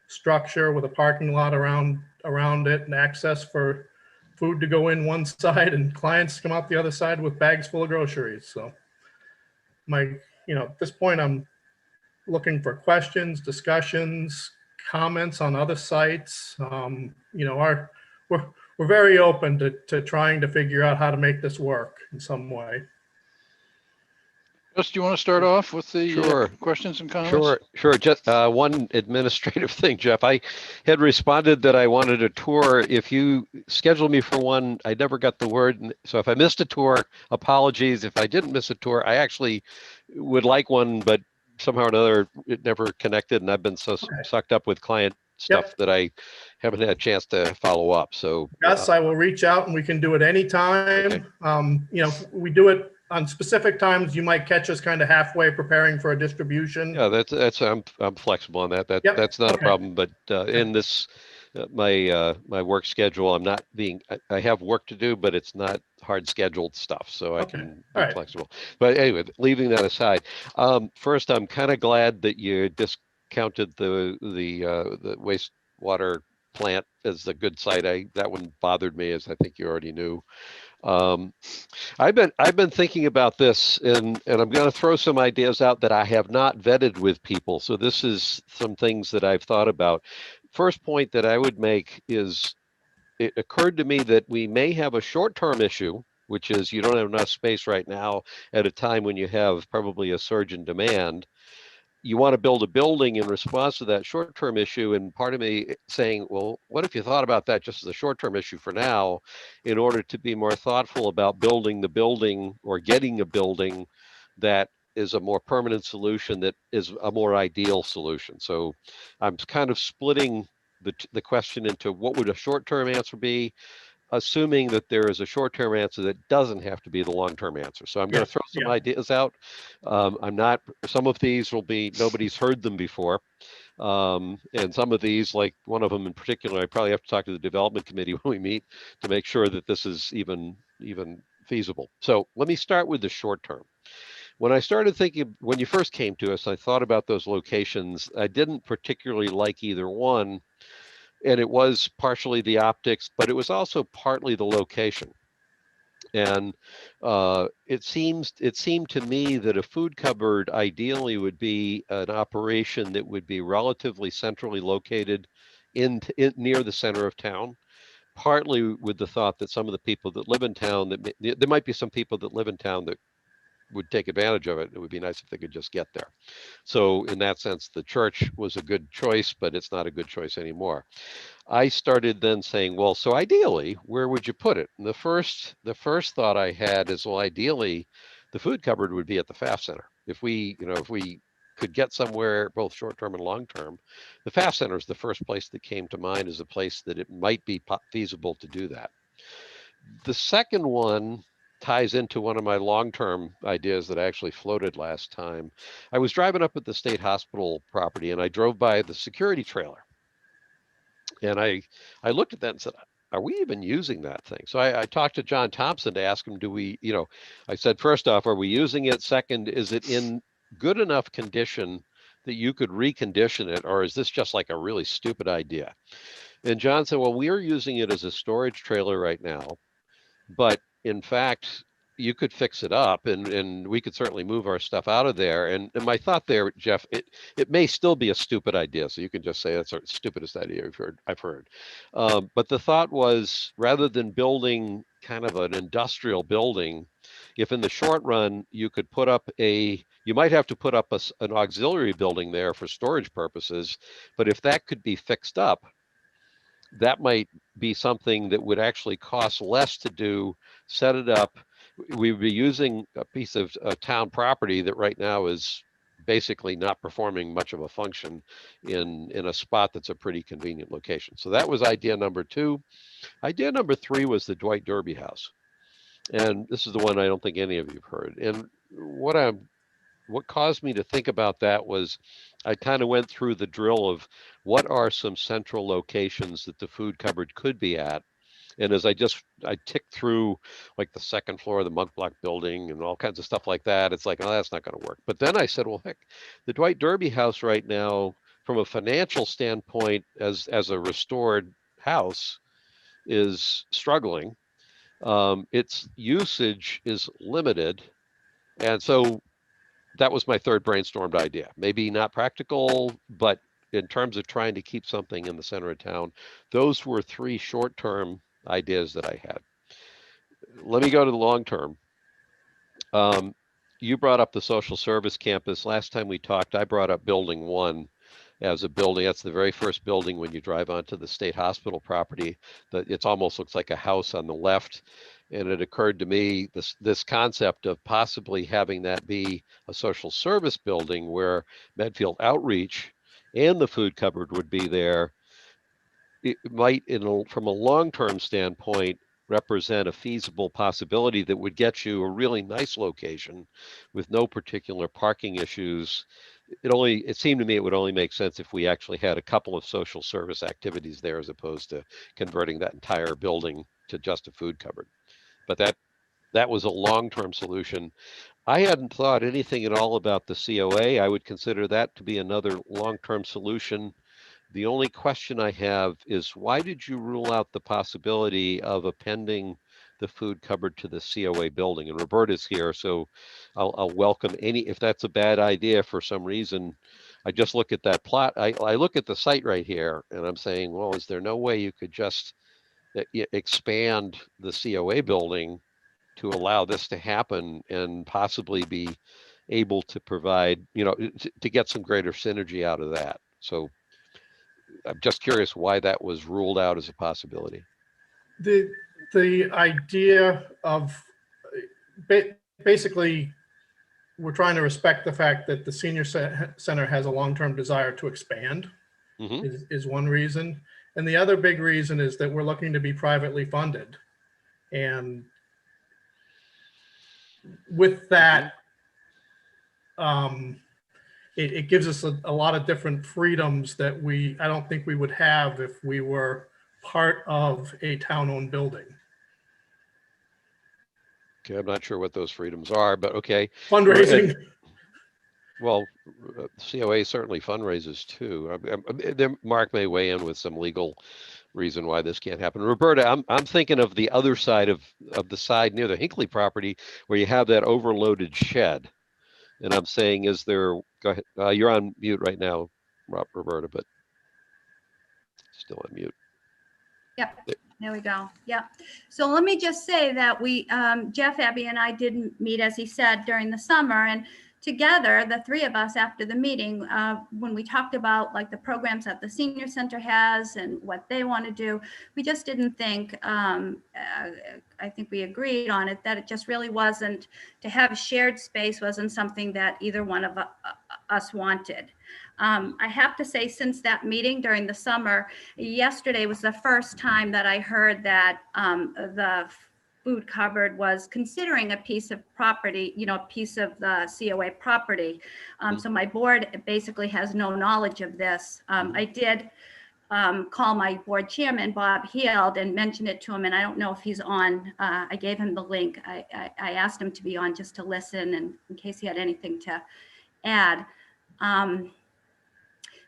structure with a parking lot around it and access for food to go in one side and clients come out the other side with bags full of groceries. So at this point, I'm looking for questions, discussions, comments on other sites. We're very open to trying to figure out how to make this work in some way. Gus, do you want to start off with the Sure. questions and comments? Sure. Just one administrative thing, Jeff. I had responded that I wanted a tour. If you scheduled me for one, I never got the word. So if I missed a tour, apologies. If I didn't miss a tour, I actually would like one, but somehow or another, it never connected. And I've been so sucked up with client stuff that I haven't had a chance to follow up. So Gus, I will reach out and we can do it anytime. Okay. We do it on specific times. You might catch us kind of halfway preparing for a distribution. Yeah, that's I'm flexible on that. That's not a problem. But in this my work schedule, I'm not being. I have work to do, but it's not hard scheduled stuff, so I can be flexible. But anyway, leaving that aside, first I'm kind of glad that you discounted the wastewater plant as a good site. That one bothered me, as I think you already knew. I've been thinking about this, and I'm going to throw some ideas out that I have not vetted with people. So this is some things that I've thought about. First point that I would make is it occurred to me that we may have a short-term issue, which is you don't have enough space right now at a time when you have probably a surge in demand. You want to build a building in response to that short-term issue, and part of me saying, well, what if you thought about that just as a short-term issue for now in order to be more thoughtful about building the building or getting a building that is a more permanent solution, that is a more ideal solution. So I'm kind of splitting the question into what would a short-term answer be, assuming that there is a short-term answer that doesn't have to be the long-term answer. So I'm going to throw some ideas out. Some of these will be, nobody's heard them before. And some of these, like one of them in particular, I probably have to talk to the development committee when we meet to make sure that this is even feasible. So let me start with the short term. When I started thinking, when you first came to us, I thought about those locations. I didn't particularly like either one. And it was partially the optics, but it was also partly the location. And it seemed to me that a food cupboard ideally would be an operation that would be relatively centrally located near the center of town. Partly with the thought that some of the people that live in town, there might be some people that live in town that would take advantage of it. It would be nice if they could just get there. So in that sense, the church was a good choice, but it's not a good choice anymore. I started then saying, well, so ideally, where would you put it? And the first thought I had is, well, ideally, the food cupboard would be at the FAF Center. If we could get somewhere both short term and long term, the FAF Center is the first place that came to mind as a place that it might be feasible to do that. The second one ties into one of my long-term ideas that I actually floated last time. I was driving up at the state hospital property and I drove by the security trailer. And I looked at that and said, are we even using that thing? So I talked to John Thompson to ask him, I said, first off, are we using it? Second, is it in good enough condition that you could recondition it? Or is this just like a really stupid idea? And John said, well, we are using it as a storage trailer right now, but in fact, you could fix it up and we could certainly move our stuff out of there. And my thought there, Jeff, it may still be a stupid idea. So you can just say that's the stupidest idea I've heard. But the thought was, rather than building kind of an industrial building, if in the short run you could put up you might have to put up an auxiliary building there for storage purposes, but if that could be fixed up, that might be something that would actually cost less to do, set it up. We would be using a piece of town property that right now is basically not performing much of a function in a spot that's a pretty convenient location. So that was idea number 2. Idea number 3 was the Dwight Derby House. And this is the one I don't think any of you have heard. And what caused me to think about that was I kind of went through the drill of what are some central locations that the food cupboard could be at. And as I ticked through like the second floor of the Monk Block building and all kinds of stuff like that, it's like, oh, that's not going to work. But then I said, well, heck, the Dwight Derby House right now, from a financial standpoint, as a restored house, is struggling. Its usage is limited. And so that was my third brainstormed idea. Maybe not practical, but in terms of trying to keep something in the center of town, those were 3 short-term ideas that I had. Let me go to the long-term. You brought up the social service campus. Last time we talked, I brought up building 1 as a building. That's the very first building when you drive onto the state hospital property. That it almost looks like a house on the left. And it occurred to me this concept of possibly having that be a social service building where Medfield Outreach and the food cupboard would be there. It might, from a long-term standpoint, represent a feasible possibility that would get you a really nice location with no particular parking issues. It seemed to me it would only make sense if we actually had a couple of social service activities there as opposed to converting that entire building to just a food cupboard. But that was a long-term solution. I hadn't thought anything at all about the COA. I would consider that to be another long-term solution. The only question I have is, why did you rule out the possibility of appending the food cupboard to the COA building? And Roberta's here, so I'll welcome if that's a bad idea for some reason. I just look at that plot. I look at the site right here and I'm saying, well, is there no way you could just expand the COA building to allow this to happen and possibly be able to provide, to get some greater synergy out of that? So I'm just curious why that was ruled out as a possibility. The idea of basically, we're trying to respect the fact that the senior center has a long-term desire to expand. Is one reason. And the other big reason is that we're looking to be privately funded. And with that, it gives us a lot of different freedoms that I don't think we would have if we were part of a town-owned building. Okay, I'm not sure what those freedoms are, but okay. Fundraising. Well, COA certainly fundraises too. Mark may weigh in with some legal reason why this can't happen. Roberta, I'm thinking of the other side of the side near the Hinckley property where you have that overloaded shed. And I'm saying, go ahead, you're on mute right now, Roberta, but still on mute. Yep, there we go. Yep. So let me just say that Jeff, Abby, and I did meet, as he said, during the summer, and together, the 3 of us after the meeting, when we talked about like the programs that the senior center has and what they want to do, we just didn't think, I think we agreed on it, that it just really wasn't, to have shared space wasn't something that either one of us wanted. I have to say, since that meeting during the summer, yesterday was the first time that I heard that the food cupboard was considering a piece of property, a piece of the COA property. So my board basically has no knowledge of this. I did call my board chairman, Bob Heald, and mention it to him. And I don't know if he's on. I gave him the link. I asked him to be on just to listen and in case he had anything to add.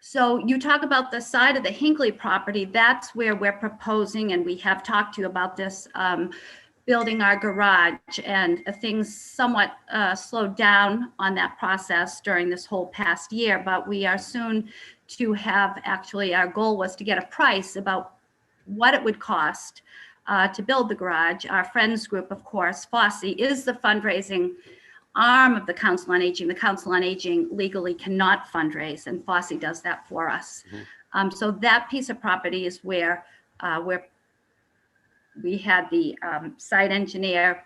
So you talk about the side of the Hinckley property, that's where we're proposing, and we have talked to you about this, building our garage, and things somewhat slowed down on that process during this whole past year, but we are soon to have, actually, our goal was to get a price about what it would cost to build the garage. Our friends group, of course, Fosse, is the fundraising arm of the Council on Aging. The Council on Aging legally cannot fundraise, and Fosse does that for us. So that piece of property is where we had the site engineer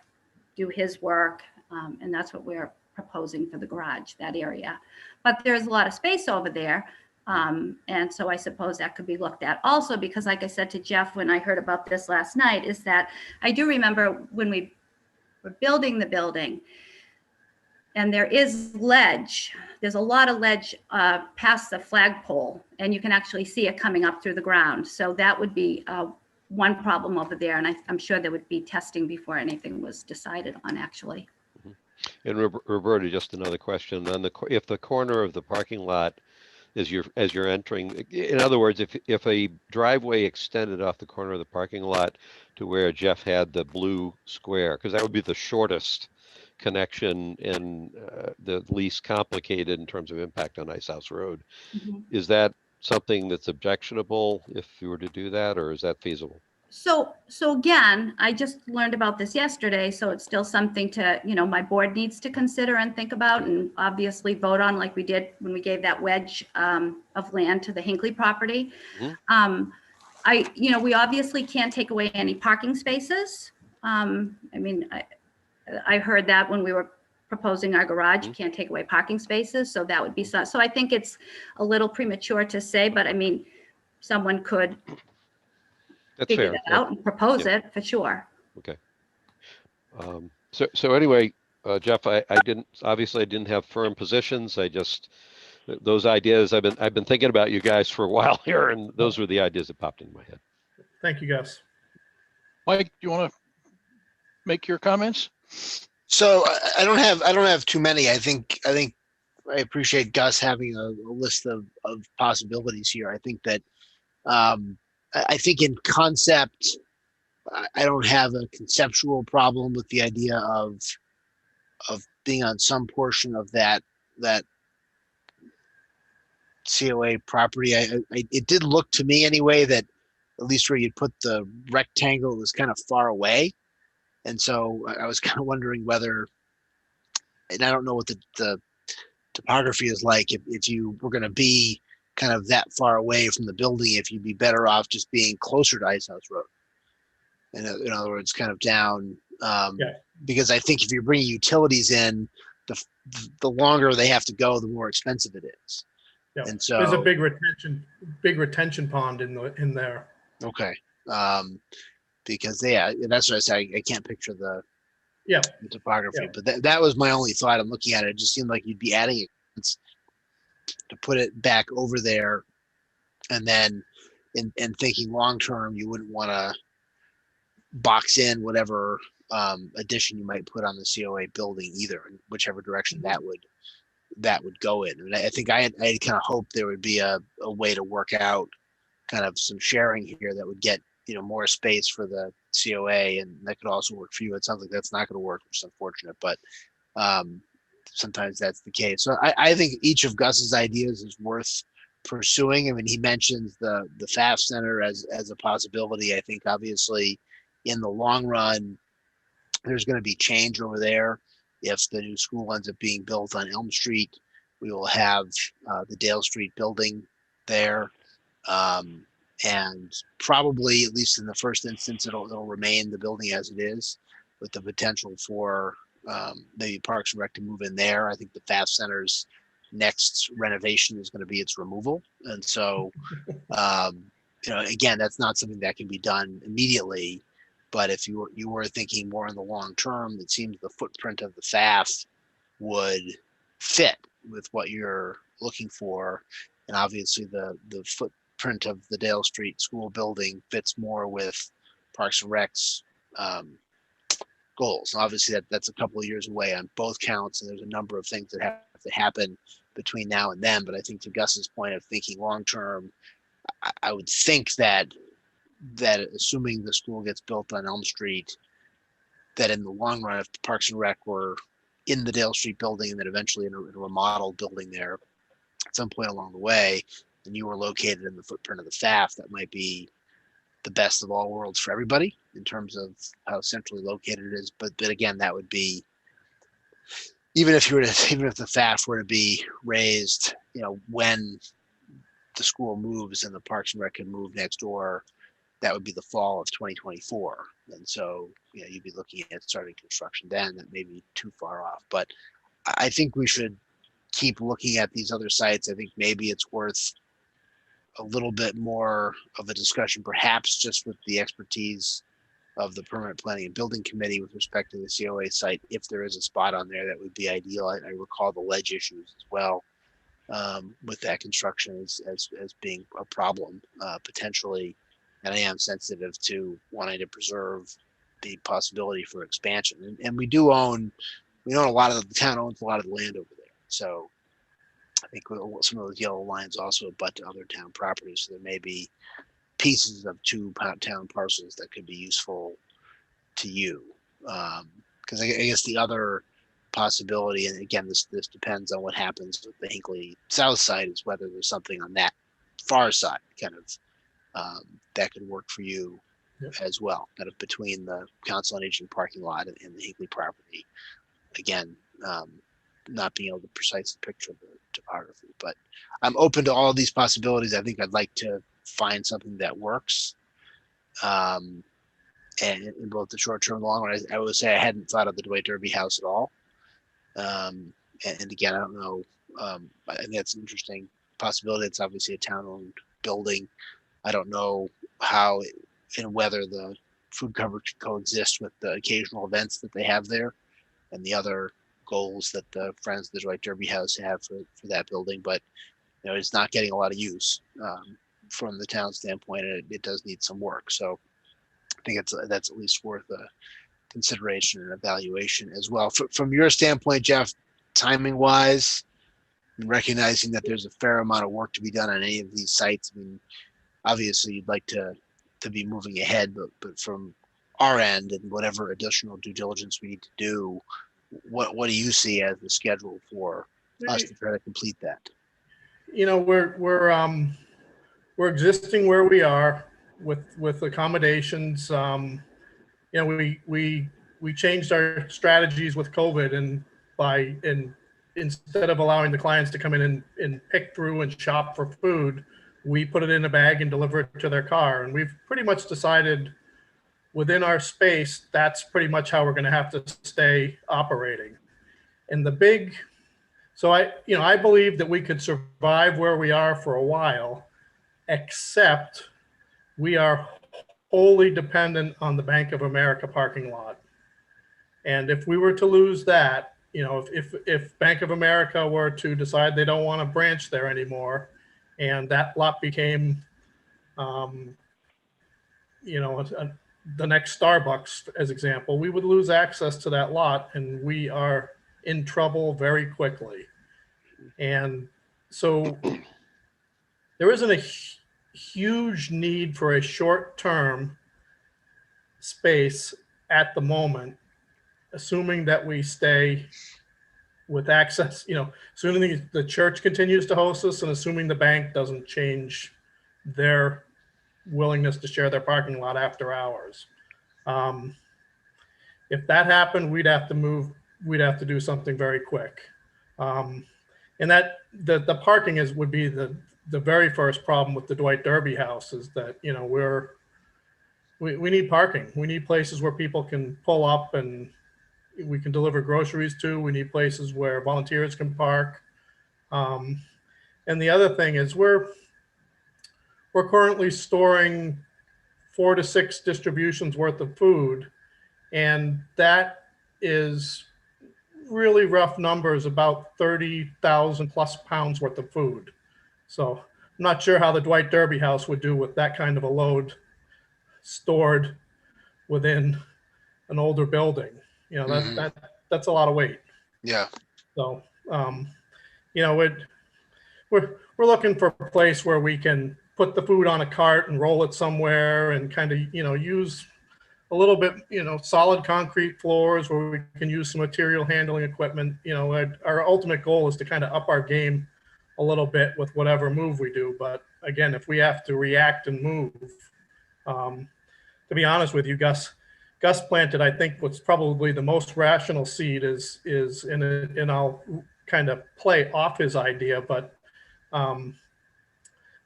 do his work, and that's what we're proposing for the garage, that area. But there's a lot of space over there, and so I suppose that could be looked at. Also, because like I said to Jeff when I heard about this last night, is that I do remember when we were building the building, and there is ledge. There's a lot of ledge past the flagpole, and you can actually see it coming up through the ground. So that would be one problem over there, and I'm sure there would be testing before anything was decided on, actually. And Roberta, just another question on if the corner of the parking lot as you're entering, in other words, if a driveway extended off the corner of the parking lot to where Jeff had the blue square, because that would be the shortest connection and the least complicated in terms of impact on Ice House Road. Is that something that's objectionable if you were to do that, or is that feasible? So again, I just learned about this yesterday, so it's still something to, my board needs to consider and think about, and obviously vote on, like we did when we gave that wedge of land to the Hinckley property. We obviously can't take away any parking spaces. I heard that when we were proposing our garage, you can't take away parking spaces, so that would be so I think it's a little premature to say, but I mean, someone could figure that out and propose it for sure. Okay. So anyway, Jeff, I didn't have firm positions. I just, those ideas, I've been thinking about you guys for a while here, and those were the ideas that popped into my head. Thank you, Gus. Mike, do you want to make your comments? So I don't have too many. I think I appreciate Gus having a list of possibilities here. I think that I think in concept, I don't have a conceptual problem with the idea of being on some portion of that COA property. It did look to me anyway that at least where you'd put the rectangle was kind of far away. And so I was kind of wondering whether, and I don't know what the topography is like, if you were going to be kind of that far away from the building, if you'd be better off just being closer to Ice House Road. In other words, kind of down, because I think if you're bringing utilities in, the longer they have to go, the more expensive it is. Yeah. And so there's a big retention pond in there. Okay. Because that's what I said. I can't picture the topography, but that was my only thought. I'm looking at it. It just seemed like you'd be adding it to put it back over there, and then in thinking long term, you wouldn't want to box in whatever addition you might put on the COA building either, in whichever direction that would go in. And I think I had kind of hoped there would be a way to work out kind of some sharing here that would get more space for the COA, and that could also work for you. It sounds like that's not going to work, which is unfortunate, but sometimes that's the case. So I think each of Gus's ideas is worth pursuing. I mean, he mentions the FAF Center as a possibility. I think obviously in the long run, there's going to be change over there. If the new school ends up being built on Elm Street, we will have the Dale Street building there. And probably, at least in the first instance, it'll remain the building as it is, with the potential for maybe Parks and Rec to move in there. I think the FAF Center's next renovation is going to be its removal. And so, again, that's not something that can be done immediately. But if you were thinking more in the long term, it seems the footprint of the FAF would fit with what you're looking for. And obviously the footprint of the Dale Street school building fits more with Parks and Rec's goals. Obviously that's a couple of years away on both counts, and there's a number of things that have to happen between now and then. But I think to Gus's point of thinking long term, I would think that assuming the school gets built on Elm Street, that in the long run, if the Parks and Rec were in the Dale Street building and then eventually in a remodeled building there at some point along the way, and you were located in the footprint of the FAF, that might be the best of all worlds for everybody in terms of how centrally located it is. But again, that would be, even if the FAF were to be raised, when the school moves and the Parks and Rec can move next door, that would be the fall of 2024. And so, you'd be looking at starting construction then. That may be too far off, but I think we should keep looking at these other sites. I think maybe it's worth a little bit more of a discussion, perhaps just with the expertise of the Permanent Planning and Building Committee with respect to the COA site. If there is a spot on there, that would be ideal. I recall the ledge issues as well with that construction as being a problem potentially. And I am sensitive to wanting to preserve the possibility for expansion. And we own a lot of the town owns a lot of the land over there. So I think some of those yellow lines also abut to other town properties. So there may be pieces of two town parcels that could be useful to you. Because I guess the other possibility, and again, this depends on what happens with the Hinckley South side, is whether there's something on that far side kind of that could work for you as well, kind of between the Council on Aging parking lot and the Hinckley property. Again, not being able to precisely picture the topography, but I'm open to all of these possibilities. I think I'd like to find something that works, and in both the short term and the long run. I would say I hadn't thought of the Dwight Derby house at all, and again, I don't know. I think that's an interesting possibility. It's obviously a town-owned building. I don't know how and whether the food cover can coexist with the occasional events that they have there and the other goals that the Friends of the Dwight Derby House have for that building. But it's not getting a lot of use from the town standpoint, and it does need some work. So I think that's at least worth a consideration and evaluation as well. From your standpoint, Jeff, timing wise, recognizing that there's a fair amount of work to be done on any of these sites. I mean, obviously you'd like to be moving ahead, but from our end and whatever additional due diligence we need to do, what do you see as the schedule for us to try to complete that? We're existing where we are with accommodations. We changed our strategies with COVID, and instead of allowing the clients to come in and pick through and shop for food, we put it in a bag and deliver it to their car. And we've pretty much decided within our space, that's pretty much how we're going to have to stay operating. And so I believe that we could survive where we are for a while, except we are wholly dependent on the Bank of America parking lot. And if we were to lose that, if Bank of America were to decide they don't want to branch there anymore, and that lot became, the next Starbucks, as example, we would lose access to that lot, and we are in trouble very quickly. And so there isn't a huge need for a short-term space at the moment, assuming that we stay with access, assuming the church continues to host us and assuming the bank doesn't change their willingness to share their parking lot after hours. If that happened, we'd have to do something very quick. And that the parking would be the very first problem with the Dwight Derby house, is that, we need parking. We need places where people can pull up and we can deliver groceries to. We need places where volunteers can park. And the other thing is we're currently storing 4 to 6 distributions worth of food. And that is really rough numbers, about 30,000 plus pounds worth of food. So I'm not sure how the Dwight Derby house would do with that kind of a load stored within an older building. That's a lot of weight. Yeah. So, you know, we're looking for a place where we can put the food on a cart and roll it somewhere and kind of, you know, use a little bit, you know, solid concrete floors where we can use some material handling equipment. You know, our ultimate goal is to kind of up our game a little bit with whatever move we do. But again, if we have to react and move, to be honest with you, Gus planted, I think what's probably the most rational seed is and I'll kind of play off his idea, but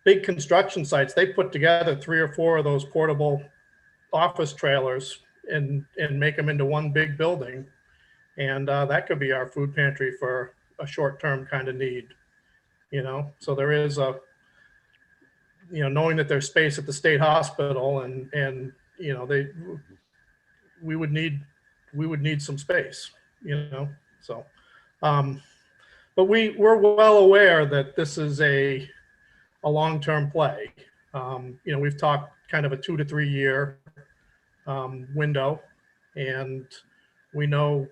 big construction sites, they put together 3 or 4 of those portable office trailers and make them into one big building. And that could be our food pantry for a short-term kind of need, you know? So there is a, you know, knowing that there's space at the state hospital and, you know, we would need some space, you know? So, but we're well aware that this is a long-term play. You know, we've talked kind of a 2 to 3 year window, and we know,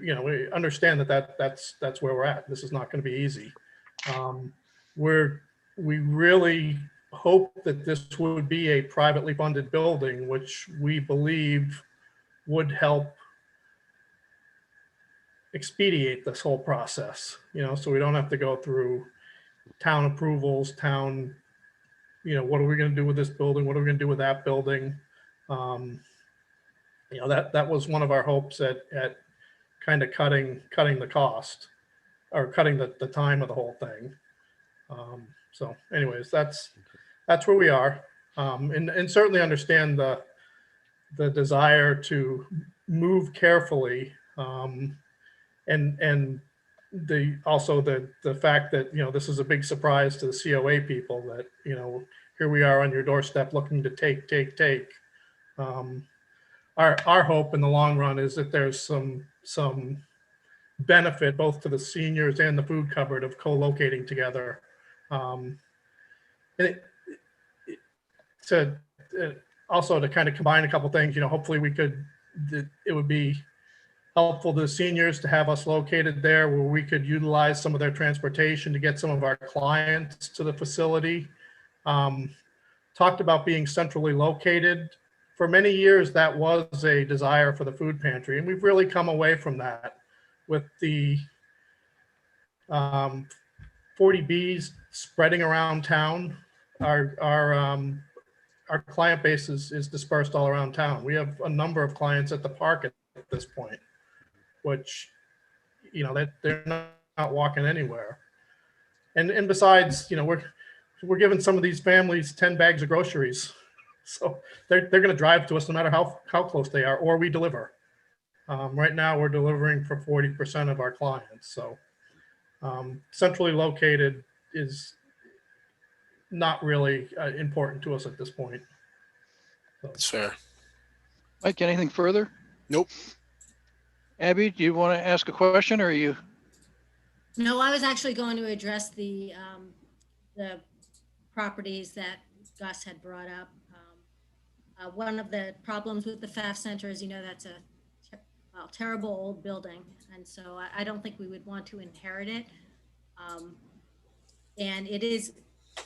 you know, we understand that's where we're at. This is not going to be easy. We really hope that this would be a privately funded building, which we believe would help expedite this whole process, you know, so we don't have to go through town approvals, you know, what are we going to do with this building? What are we going to do with that building? You know, that was one of our hopes at kind of cutting the cost or cutting the time of the whole thing. So anyways, that's where we are. And certainly understand the desire to move carefully. And also the fact that, you know, this is a big surprise to the COA people that, you know, here we are on your doorstep looking to take. Our hope in the long run is that there's some benefit both to the seniors and the food cupboard of co-locating together. Also to kind of combine a couple things, you know, hopefully it would be helpful to the seniors to have us located there where we could utilize some of their transportation to get some of our clients to the facility. Talked about being centrally located. For many years, that was a desire for the food pantry, and we've really come away from that with the 40Bs spreading around town. Our client base is dispersed all around town. We have a number of clients at the park at this point, which, you know, that they're not walking anywhere. And besides, you know, we're giving some of these families 10 bags of groceries. So they're going to drive to us no matter how close they are, or we deliver. Right now we're delivering for 40% of our clients. So centrally located is not really important to us at this point. So. That's fair. Mike, anything further? Nope. Abby, do you want to ask a question, or are you? No, I was actually going to address the properties that Gus had brought up. One of the problems with the FAF Center is, you know, that's a terrible old building, and so I don't think we would want to inherit it. And it is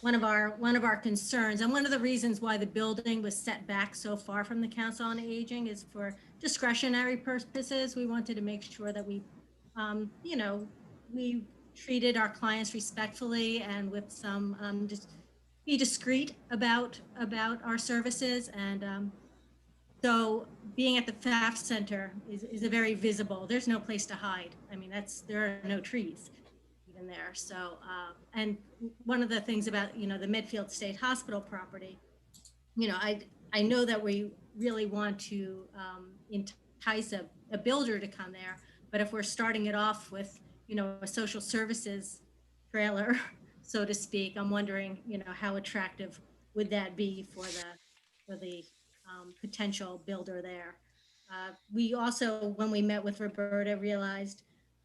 one of our concerns, and one of the reasons why the building was set back so far from the Council on Aging is for discretionary purposes. We wanted to make sure that we, you know, we treated our clients respectfully and with some just be discreet about our services. And so being at the FAF Center is a very visible, there's no place to hide. I mean, there are no trees even there. So, and one of the things about, you know, the Medfield State Hospital property, you know, I know that we really want to entice a builder to come there, but if we're starting it off with, you know, a social services trailer, so to speak, I'm wondering, you know, how attractive would that be for the potential builder there. We also, when we met with Roberta, realized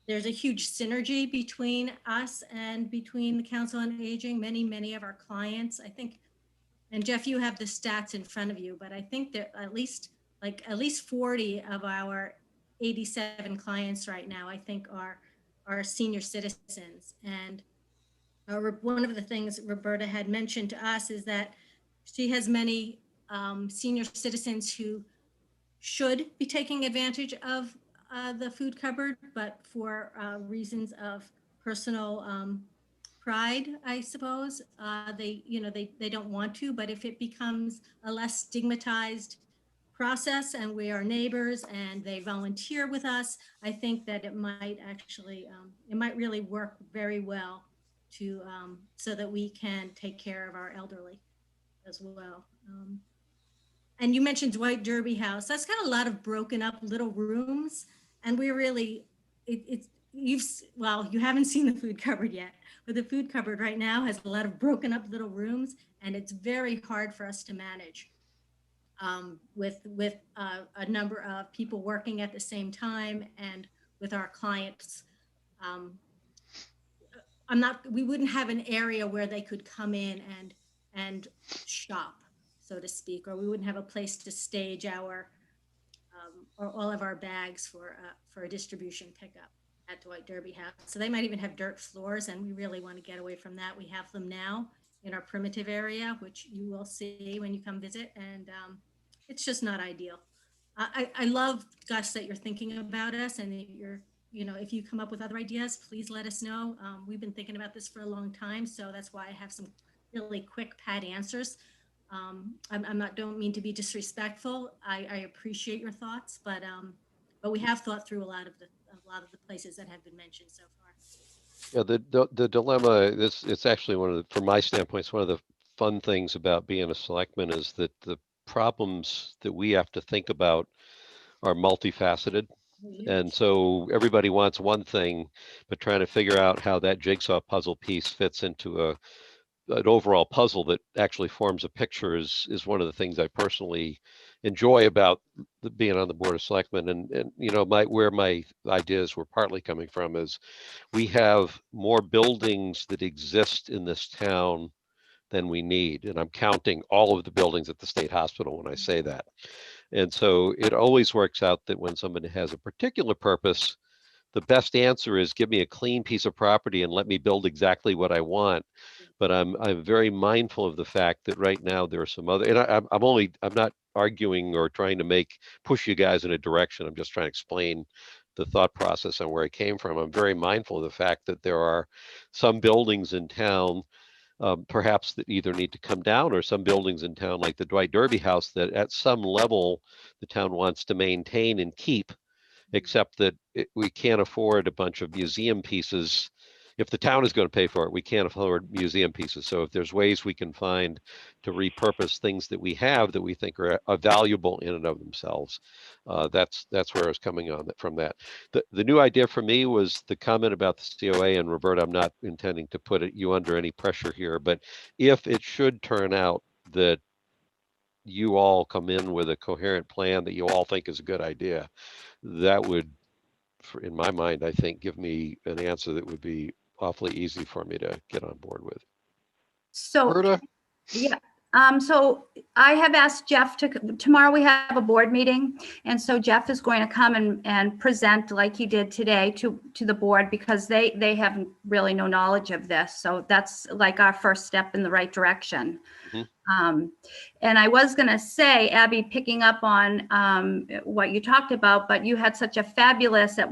there's a huge synergy between us and between the Council on Aging. Many of our clients, I think, and Jeff, you have the stats in front of you, but I think that at least 40 of our 87 clients right now, I think are our senior citizens. And one of the things Roberta had mentioned to us is that she has many senior citizens who should be taking advantage of the food cupboard, but for reasons of personal pride, I suppose, they don't want to. But if it becomes a less stigmatized process and we are neighbors and they volunteer with us, I think that it might actually, it might really work very well to so that we can take care of our elderly as well. And you mentioned Dwight Derby House. That's got a lot of broken up little rooms, and we really, well, you haven't seen the food cupboard yet, but the food cupboard right now has a lot of broken up little rooms, and it's very hard for us to manage with a number of people working at the same time and with our clients. We wouldn't have an area where they could come in and shop, so to speak, or we wouldn't have a place to stage our or all of our bags for a distribution pickup at Dwight Derby House. So they might even have dirt floors, and we really want to get away from that. We have them now in our primitive area, which you will see when you come visit, and it's just not ideal. I love, Gus, that you're thinking about us, and that you're, if you come up with other ideas, please let us know. We've been thinking about this for a long time, so that's why I have some really quick pat answers. Don't mean to be disrespectful. I appreciate your thoughts, but we have thought through a lot of the places that have been mentioned so far. Yeah, the dilemma, it's actually from my standpoint, it's one of the fun things about being a selectman is that the problems that we have to think about are multifaceted. And so everybody wants one thing, but trying to figure out how that jigsaw puzzle piece fits into an overall puzzle that actually forms a picture is one of the things I personally enjoy about being on the Board of Selectmen. And where my ideas were partly coming from is we have more buildings that exist in this town than we need. And I'm counting all of the buildings at the state hospital when I say that. And so it always works out that when somebody has a particular purpose, the best answer is give me a clean piece of property and let me build exactly what I want. But I'm very mindful of the fact that right now there are some other, and I'm not arguing or trying to push you guys in a direction. I'm just trying to explain the thought process and where it came from. I'm very mindful of the fact that there are some buildings in town perhaps that either need to come down, or some buildings in town like the Dwight Derby House that at some level the town wants to maintain and keep, except that we can't afford a bunch of museum pieces. If the town is going to pay for it, we can't afford museum pieces. So if there's ways we can find to repurpose things that we have that we think are valuable in and of themselves, that's where I was coming on from that. The new idea for me was the comment about the COA, and Roberta, I'm not intending to put you under any pressure here, but if it should turn out that you all come in with a coherent plan that you all think is a good idea, that would, in my mind, I think, give me an answer that would be awfully easy for me to get on board with. So, Berta? yeah. So I have asked Jeff tomorrow we have a board meeting. And so Jeff is going to come and present like he did today to the board, because they have really no knowledge of this. So that's like our first step in the right direction. Mm-hmm. And I was going to say, Abby, picking up on what you talked about, but you had such a fabulous that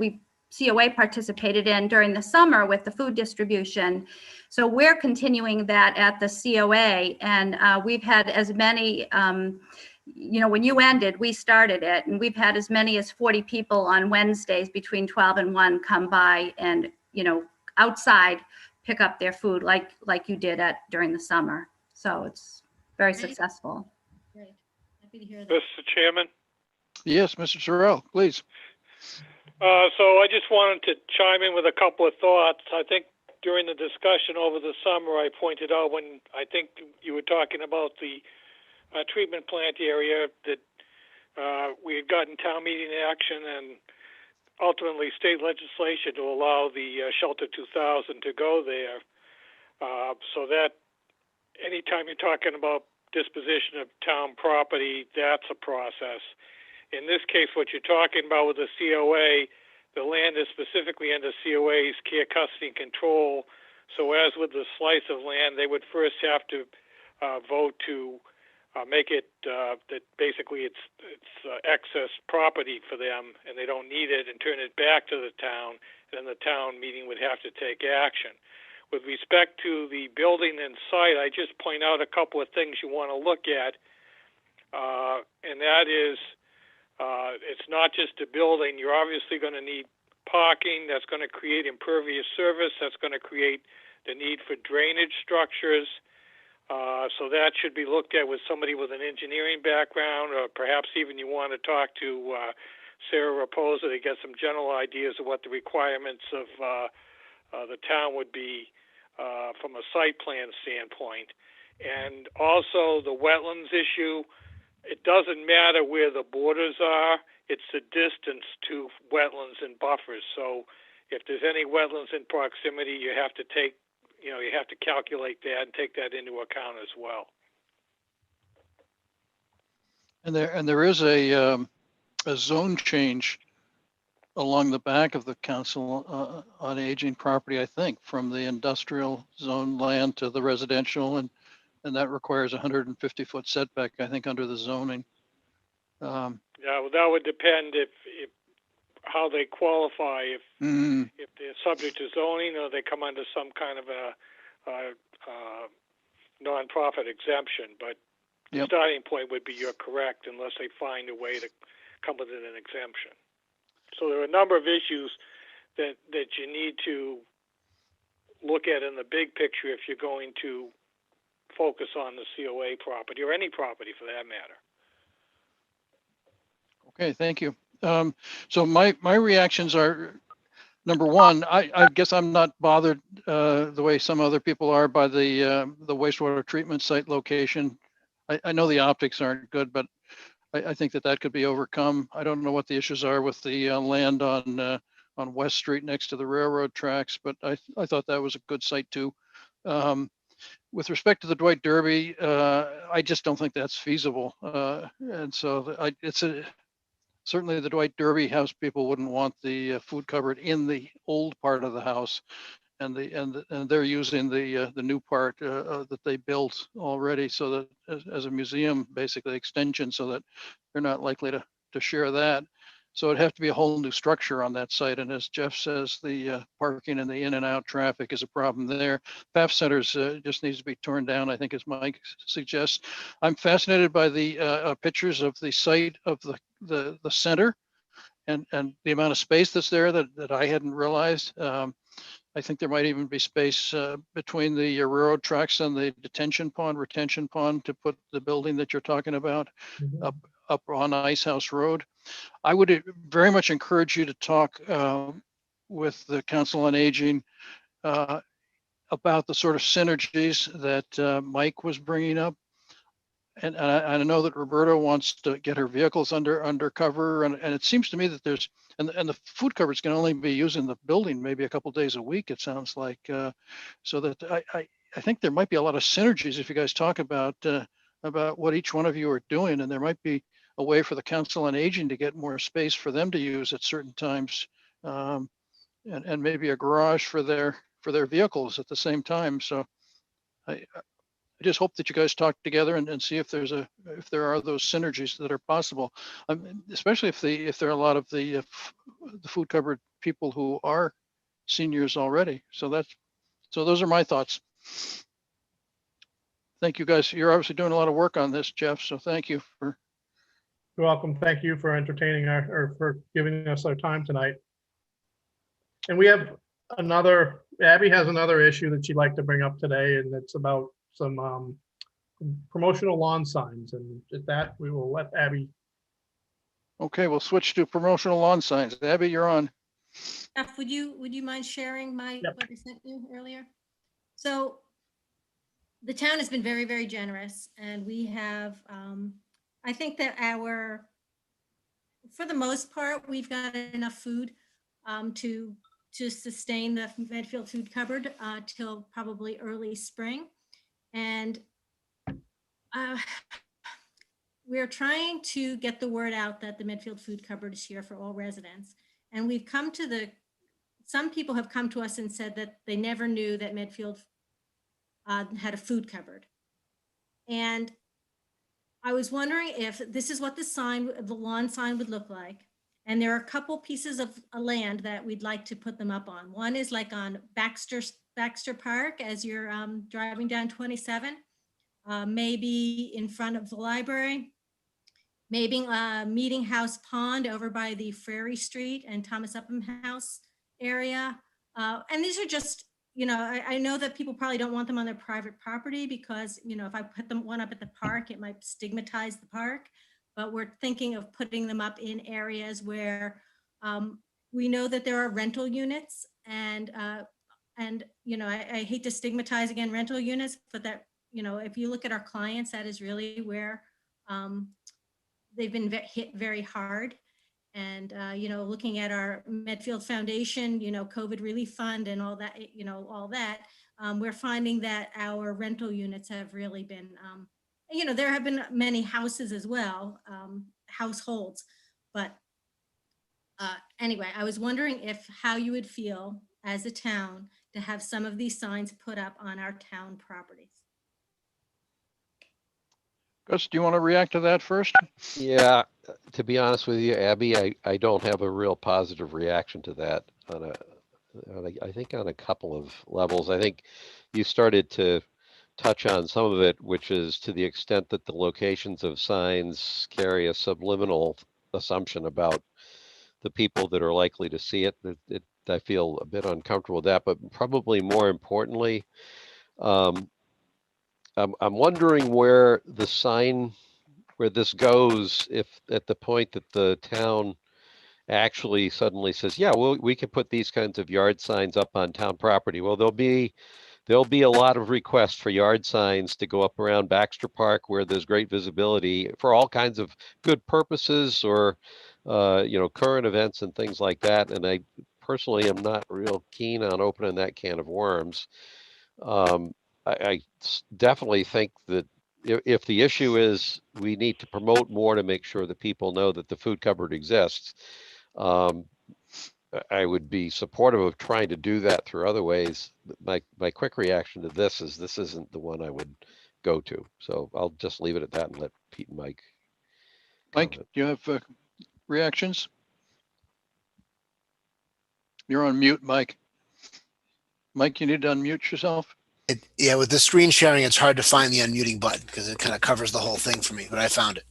COA participated in during the summer with the food distribution. So we're continuing that at the COA, and we've had as many, when you ended, we started it, and we've had as many as 40 people on Wednesdays between 12 and 1 come by and, outside pick up their food like you did during the summer. So it's very successful. Great. Happy to hear that. Mr. Chairman? Yes, Mr. Sorrell, please. So I just wanted to chime in with a couple of thoughts. I think during the discussion over the summer, I pointed out when I think you were talking about the treatment plant area that we had gotten town meeting action and ultimately state legislation to allow the Shelter 2000 to go there. So that anytime you're talking about disposition of town property, that's a process. In this case, what you're talking about with the COA, the land is specifically under COA's care, custody, and control. So as with the slice of land, they would first have to vote to make it that basically it's excess property for them, and they don't need it, and turn it back to the town. And then the town meeting would have to take action. With respect to the building and site, I just point out a couple of things you want to look at, and that is it's not just a building. You're obviously going to need parking. That's going to create impervious surface. That's going to create the need for drainage structures. So that should be looked at with somebody with an engineering background, or perhaps even you want to talk to Sarah Raposa to get some general ideas of what the requirements of the town would be from a site plan standpoint. And also the wetlands issue, it doesn't matter where the borders are, it's the distance to wetlands and buffers. So if there's any wetlands in proximity, you have to calculate that and take that into account as well. And there is a zone change along the back of the Council on Aging property, I think, from the industrial zone land to the residential, and that requires a 150-foot setback, I think, under the zoning. Yeah, well, that would depend if how they qualify, if they're subject to zoning or they come under some kind of a nonprofit exemption. But the starting point would be you're correct, unless they find a way to come within an exemption. So there are a number of issues that you need to look at in the big picture if you're going to focus on the COA property, or any property for that matter. Okay, thank you. So my reactions are, number one, I guess I'm not bothered the way some other people are by the wastewater treatment site location. I know the optics aren't good, but I think that could be overcome. I don't know what the issues are with the land on West Street next to the railroad tracks, but I thought that was a good site too. With respect to the Dwight Derby, I just don't think that's feasible. And so certainly the Dwight Derby house people wouldn't want the food cupboard in the old part of the house, and they're using the new part that they built already, so that as a museum, basically extension, so that they're not likely to share that. So it'd have to be a whole new structure on that site. And as Jeff says, the parking and the in and out traffic is a problem there. PAF centers just needs to be torn down, I think, as Mike suggests. I'm fascinated by the pictures of the site of the center and the amount of space that's there that I hadn't realized. I think there might even be space between the railroad tracks and the retention pond to put the building that you're talking about up on Ice House Road. I would very much encourage you to talk with the Council on Aging about the sort of synergies that Mike was bringing up. And I know that Roberta wants to get her vehicles under cover, and it seems to me that there's, and the food cupboards can only be used in the building maybe a couple days a week, it sounds like. So that I think there might be a lot of synergies if you guys talk about what each one of you are doing, and there might be a way for the Council on Aging to get more space for them to use at certain times, and maybe a garage for their vehicles at the same time. So I just hope that you guys talk together and see if there are those synergies that are possible, especially if there are a lot of the food cupboard people who are seniors already. So those are my thoughts. Thank you, guys. You're obviously doing a lot of work on this, Jeff. So thank you for. You're welcome. Thank you for entertaining or for giving us our time tonight. And we have Abby has another issue that she'd like to bring up today, and it's about some promotional lawn signs. And at that, we will let Abby. Okay, we'll switch to promotional lawn signs. Abby, you're on. Jeff, would you mind sharing what I sent you earlier? So the town has been very, very generous, and we have, I think that for the most part, we've got enough food to sustain the Medfield food cupboard till probably early spring. And we're trying to get the word out that the Medfield food cupboard is here for all residents. And some people have come to us and said that they never knew that Medfield had a food cupboard. And I was wondering if this is what the lawn sign would look like. And there are a couple pieces of land that we'd like to put them up on. One is like on Baxter Park as you're driving down 27, maybe in front of the library, maybe Meeting House Pond over by the Frary Street and Thomas Upham House area. And these are just, I know that people probably don't want them on their private property because, if I put one up at the park, it might stigmatize the park. But we're thinking of putting them up in areas where we know that there are rental units and I hate to stigmatize again rental units, but that, if you look at our clients, that is really where they've been hit very hard. And, looking at our Medfield Foundation, COVID relief fund and all that, we're finding that our rental units have really been, there have been many houses as well, households. But anyway, I was wondering how you would feel as a town to have some of these signs put up on our town properties. Gus, do you want to react to that first? Yeah, to be honest with you, Abby, I don't have a real positive reaction to that I think on a couple of levels. I think you started to touch on some of it, which is to the extent that the locations of signs carry a subliminal assumption about the people that are likely to see it. I feel a bit uncomfortable with that, but probably more importantly, I'm wondering where this goes if at the point that the town actually suddenly says, yeah, well, we can put these kinds of yard signs up on town property. Well, there'll be a lot of requests for yard signs to go up around Baxter Park where there's great visibility for all kinds of good purposes or, current events and things like that. And I personally am not real keen on opening that can of worms. I definitely think that if the issue is we need to promote more to make sure that people know that the food cupboard exists, I would be supportive of trying to do that through other ways. My quick reaction to this isn't the one I would go to. So I'll just leave it at that and let Pete and Mike Mike, comment. do you have reactions? You're on mute, Mike. Mike, you need to unmute yourself. Yeah, with the screen sharing, it's hard to find the unmuting button because it kind of covers the whole thing for me, but I found it.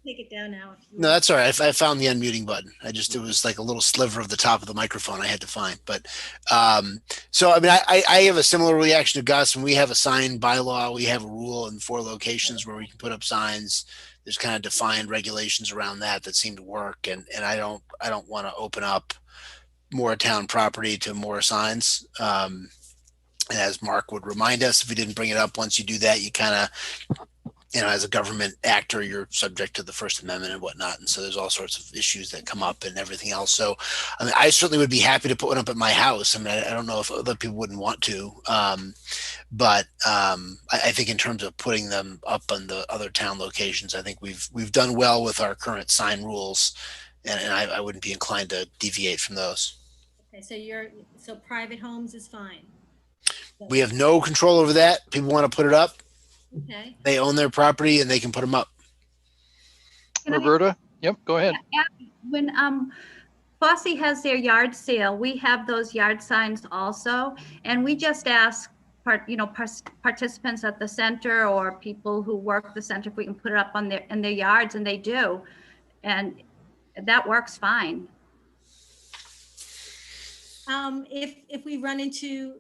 Take it down now. No, that's all right. I found the unmuting button. It was like a little sliver of the top of the microphone I had to find. But so, I mean, I have a similar reaction to Gus. When we have a sign bylaw, we have a rule in 4 locations where we can put up signs. There's kind of defined regulations around that seem to work. And I don't want to open up more town property to more signs. And as Mark would remind us, if we didn't bring it up, once you do that, you kind of, as a government actor, you're subject to the First Amendment and whatnot. And so there's all sorts of issues that come up and everything else. So, I mean, I certainly would be happy to put one up at my house. I mean, I don't know if other people wouldn't want to, but I think in terms of putting them up on the other town locations, I think we've done well with our current sign rules, and I wouldn't be inclined to deviate from those. Okay, so private homes is fine. We have no control over that. People want to put it up. Okay. They own their property and they can put them up. Roberta? Yep, go ahead. When Fosse has their yard sale, we have those yard signs also, and we just ask participants at the center or people who work the center if we can put it up in their yards, and they do, and that works fine. If we run into,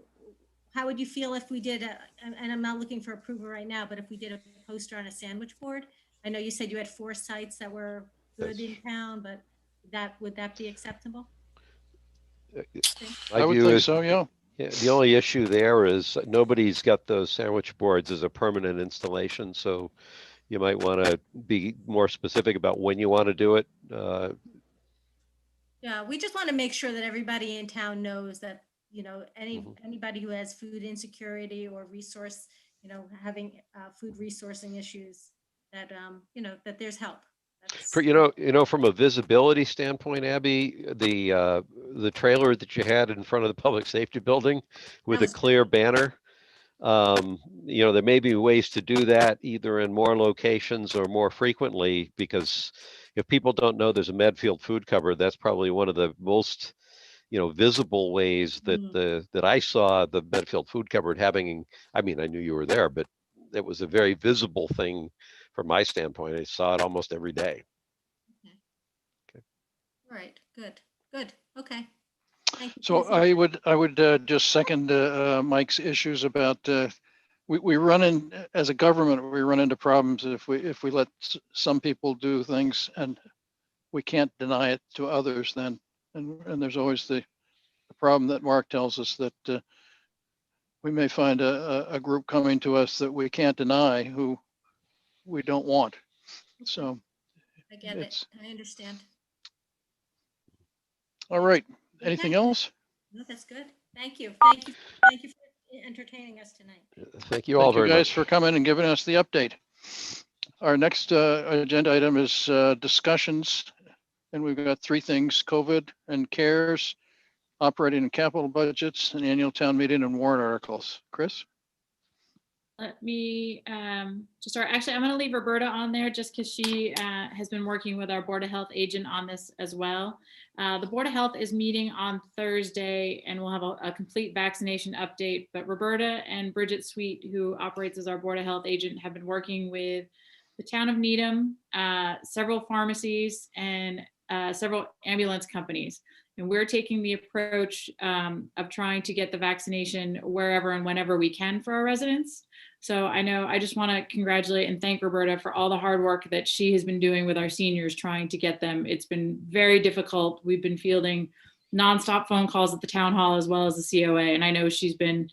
how would you feel if we did and I'm not looking for approval right now, but if we did a poster on a sandwich board? I know you said you had 4 sites that were good in town, but would that be acceptable? I would think so, yeah. The only issue there is nobody's got those sandwich boards as a permanent installation. So you might want to be more specific about when you want to do it. Yeah, we just want to make sure that everybody in town knows that, anybody who has food insecurity or resource, having food resourcing issues, that, that there's help. That's, From a visibility standpoint, Abby, the trailer that you had in front of the public safety building with a was- clear banner, there may be ways to do that either in more locations or more frequently, because if people don't know there's a Medfield food cupboard, that's probably one of the most, visible ways that I saw the Medfield food cupboard having. I mean, I knew you were there, but it was a very visible thing from my standpoint. I saw it almost every day. all right, good, okay. Thank you. So Susan. I would just second Mike's issues about we run in, as a government, we run into problems if we let some people do things and we can't deny it to others then. And there's always the problem that Mark tells us that we may find a group coming to us that we can't deny who we don't want. So I get it, it's I understand. all right. Anything else? No, that's good. Thank you for entertaining us tonight. Thank you all Thank you very guys much. for coming and giving us the update. Our next agenda item is discussions, and we've got three things: COVID and CARES, operating and capital budgets, and annual town meeting and warrant articles. Chris? Let me just start. Actually, I'm going to leave Roberta on there just because she has been working with our Board of Health agent on this as well. The Board of Health is meeting on Thursday and we'll have a complete vaccination update. But Roberta and Bridget Sweet, who operates as our Board of Health agent, have been working with the town of Needham, several pharmacies, and several ambulance companies. And we're taking the approach of trying to get the vaccination wherever and whenever we can for our residents. So I just want to congratulate and thank Roberta for all the hard work that she has been doing with our seniors, trying to get them. It's been very difficult. We've been fielding nonstop phone calls at the town hall as well as the COA. And I know she's been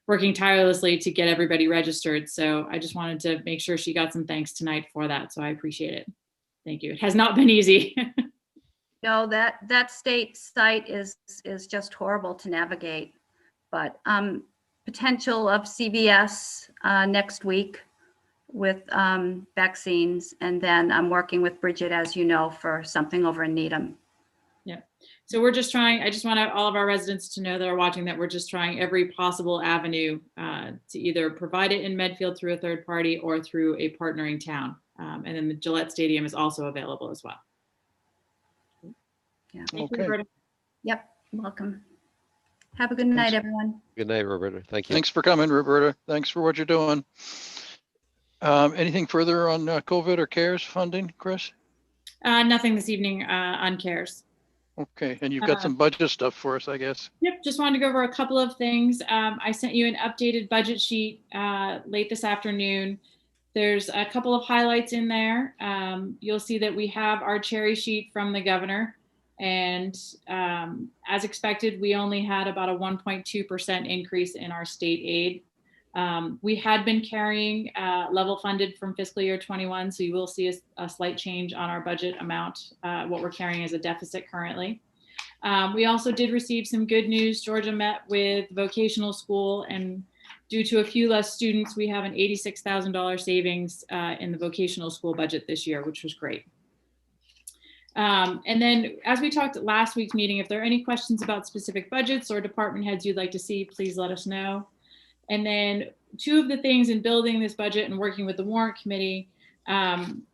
working tirelessly to get everybody registered. So I just wanted to make sure she got some thanks tonight for that. So I appreciate it. Thank you. It has not been easy. No, that state site is just horrible to navigate, but potential of CVS next week with vaccines, and then I'm working with Bridget, as you know, for something over in Needham. Yeah. So we're just trying, I just want all of our residents to know that are watching that we're just trying every possible avenue to either provide it in Medfield through a third party or through a partnering town. And then the Gillette Stadium is also available as well. Yeah. Thank you, Okay. Roberta. Yep. Welcome. Have a good night, everyone. Good night, Roberta. Thank you. Thanks for coming, Roberta. Thanks for what you're doing. Anything further on COVID or CARES funding, Chris? Nothing this evening on CARES. Okay, and you've got some budget stuff for us, I guess. Yep, just wanted to go over a couple of things. I sent you an updated budget sheet late this afternoon. There's a couple of highlights in there. You'll see that we have our cherry sheet from the governor. And as expected, we only had about a 1.2% increase in our state aid. We had been carrying level funded from fiscal year 21, so you will see a slight change on our budget amount, what we're carrying as a deficit currently. We also did receive some good news. Georgia met with vocational school, and due to a few less students, we have an $86,000 savings in the vocational school budget this year, which was great. And then as we talked at last week's meeting, if there are any questions about specific budgets or department heads you'd like to see, please let us know. And then two of the things in building this budget and working with the warrant committee,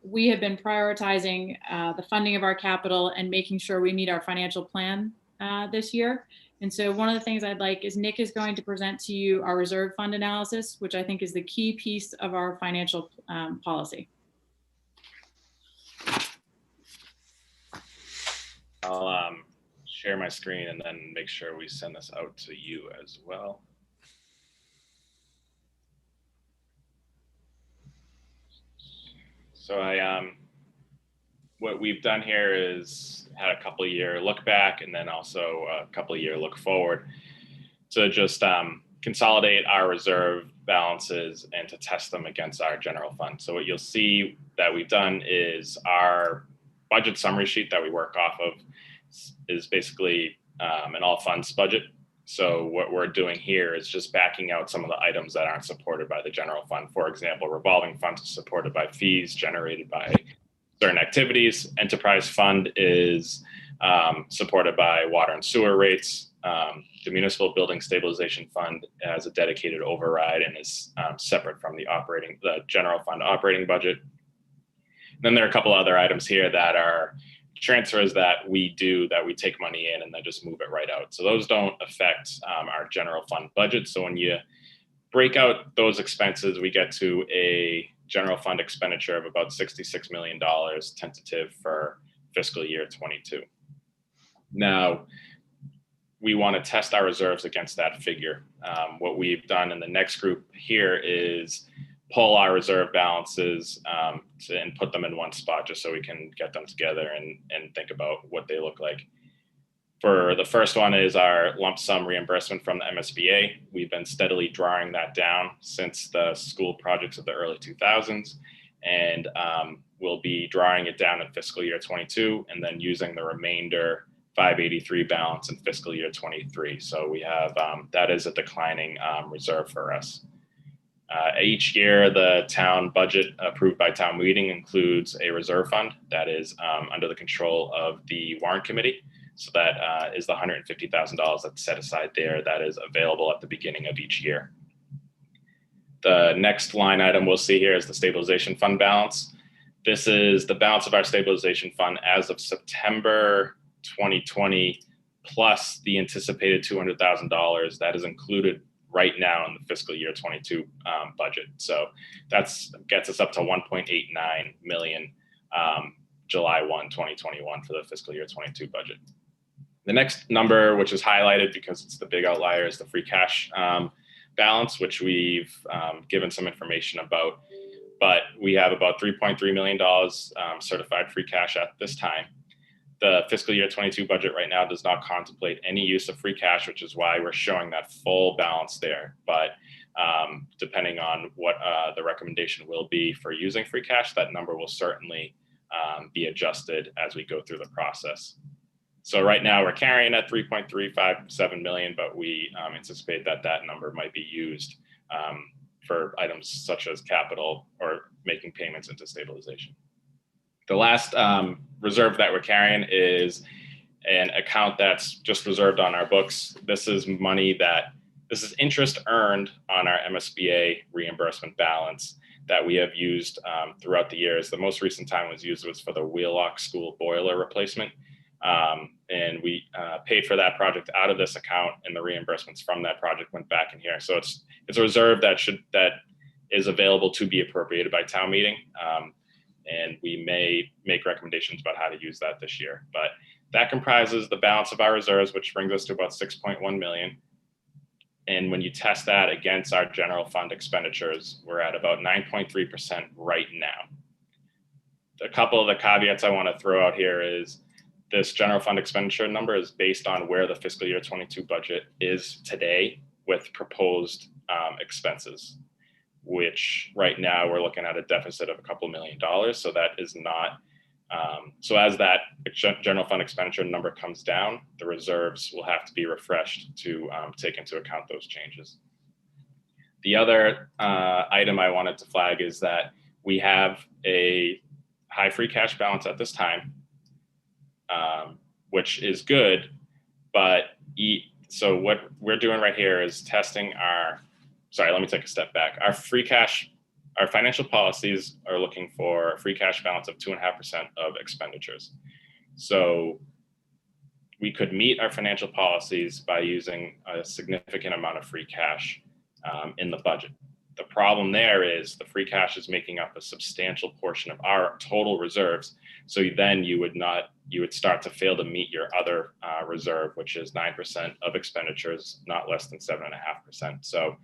we have been prioritizing the funding of our capital and making sure we meet our financial plan this year. And so one of the things I'd like is Nick is going to present to you our reserve fund analysis, which I think is the key piece of our financial policy. I'll share my screen and then make sure we send this out to you as well. So what we've done here is had a couple of year look back and then also a couple of year look forward to just consolidate our reserve balances and to test them against our general fund. So what you'll see that we've done is our budget summary sheet that we work off of is basically an all funds budget. So what we're doing here is just backing out some of the items that aren't supported by the general fund. For example, revolving funds is supported by fees generated by certain activities. Enterprise fund is supported by water and sewer rates. The municipal building stabilization fund has a dedicated override and is separate from the general fund operating budget. Then there are a couple other items here that are transfers that we take money in and then just move it right out. So those don't affect our general fund budget. So when you break out those expenses, we get to a general fund expenditure of about $66 million tentative for fiscal year 22. Now, we want to test our reserves against that figure. What we've done in the next group here is pull our reserve balances and put them in one spot just so we can get them together and think about what they look like. For the first one is our lump sum reimbursement from the MSBA. We've been steadily drawing that down since the school projects of the early 2000s, and we'll be drawing it down in fiscal year 22 and then using the remainder 583 balance in fiscal year 23. So we have, that is a declining reserve for us. Each year, the town budget approved by town meeting includes a reserve fund that is under the control of the warrant committee. So that is the $150,000 that's set aside there that is available at the beginning of each year. The next line item we'll see here is the stabilization fund balance. This is the balance of our stabilization fund as of September 2020, plus the anticipated $200,000 that is included right now in the fiscal year 22 budget. So that gets us up to 1.89 million July 1, 2021 for the fiscal year 22 budget. The next number, which is highlighted because it's the big outlier, is the free cash balance, which we've given some information about. But we have about $3.3 million certified free cash at this time. The fiscal year 22 budget right now does not contemplate any use of free cash, which is why we're showing that full balance there. But depending on what the recommendation will be for using free cash, that number will certainly be adjusted as we go through the process. So right now we're carrying at 3.357 million, but we anticipate that that number might be used for items such as capital or making payments into stabilization. The last reserve that we're carrying is an account that's just reserved on our books. This is money this is interest earned on our MSBA reimbursement balance that we have used throughout the years. The most recent time was for the Wheelock School boiler replacement. And we paid for that project out of this account, and the reimbursements from that project went back in here. So it's a reserve that is available to be appropriated by town meeting. And we may make recommendations about how to use that this year. But that comprises the balance of our reserves, which brings us to about 6.1 million. And when you test that against our general fund expenditures, we're at about 9.3% right now. A couple of the caveats I want to throw out here is this general fund expenditure number is based on where the fiscal year 22 budget is today with proposed expenses, which right now we're looking at a deficit of a couple $1 million. So that is not, so as that general fund expenditure number comes down, the reserves will have to be refreshed to take into account those changes. The other item I wanted to flag is that we have a high free cash balance at this time, which is good, but so what we're doing right here is testing let me take a step back. Our financial policies are looking for a free cash balance of 2.5% of expenditures. So we could meet our financial policies by using a significant amount of free cash in the budget. The problem there is the free cash is making up a substantial portion of our total reserves. So then you would start to fail to meet your other reserve, which is 9% of expenditures, not less than 7.5%. So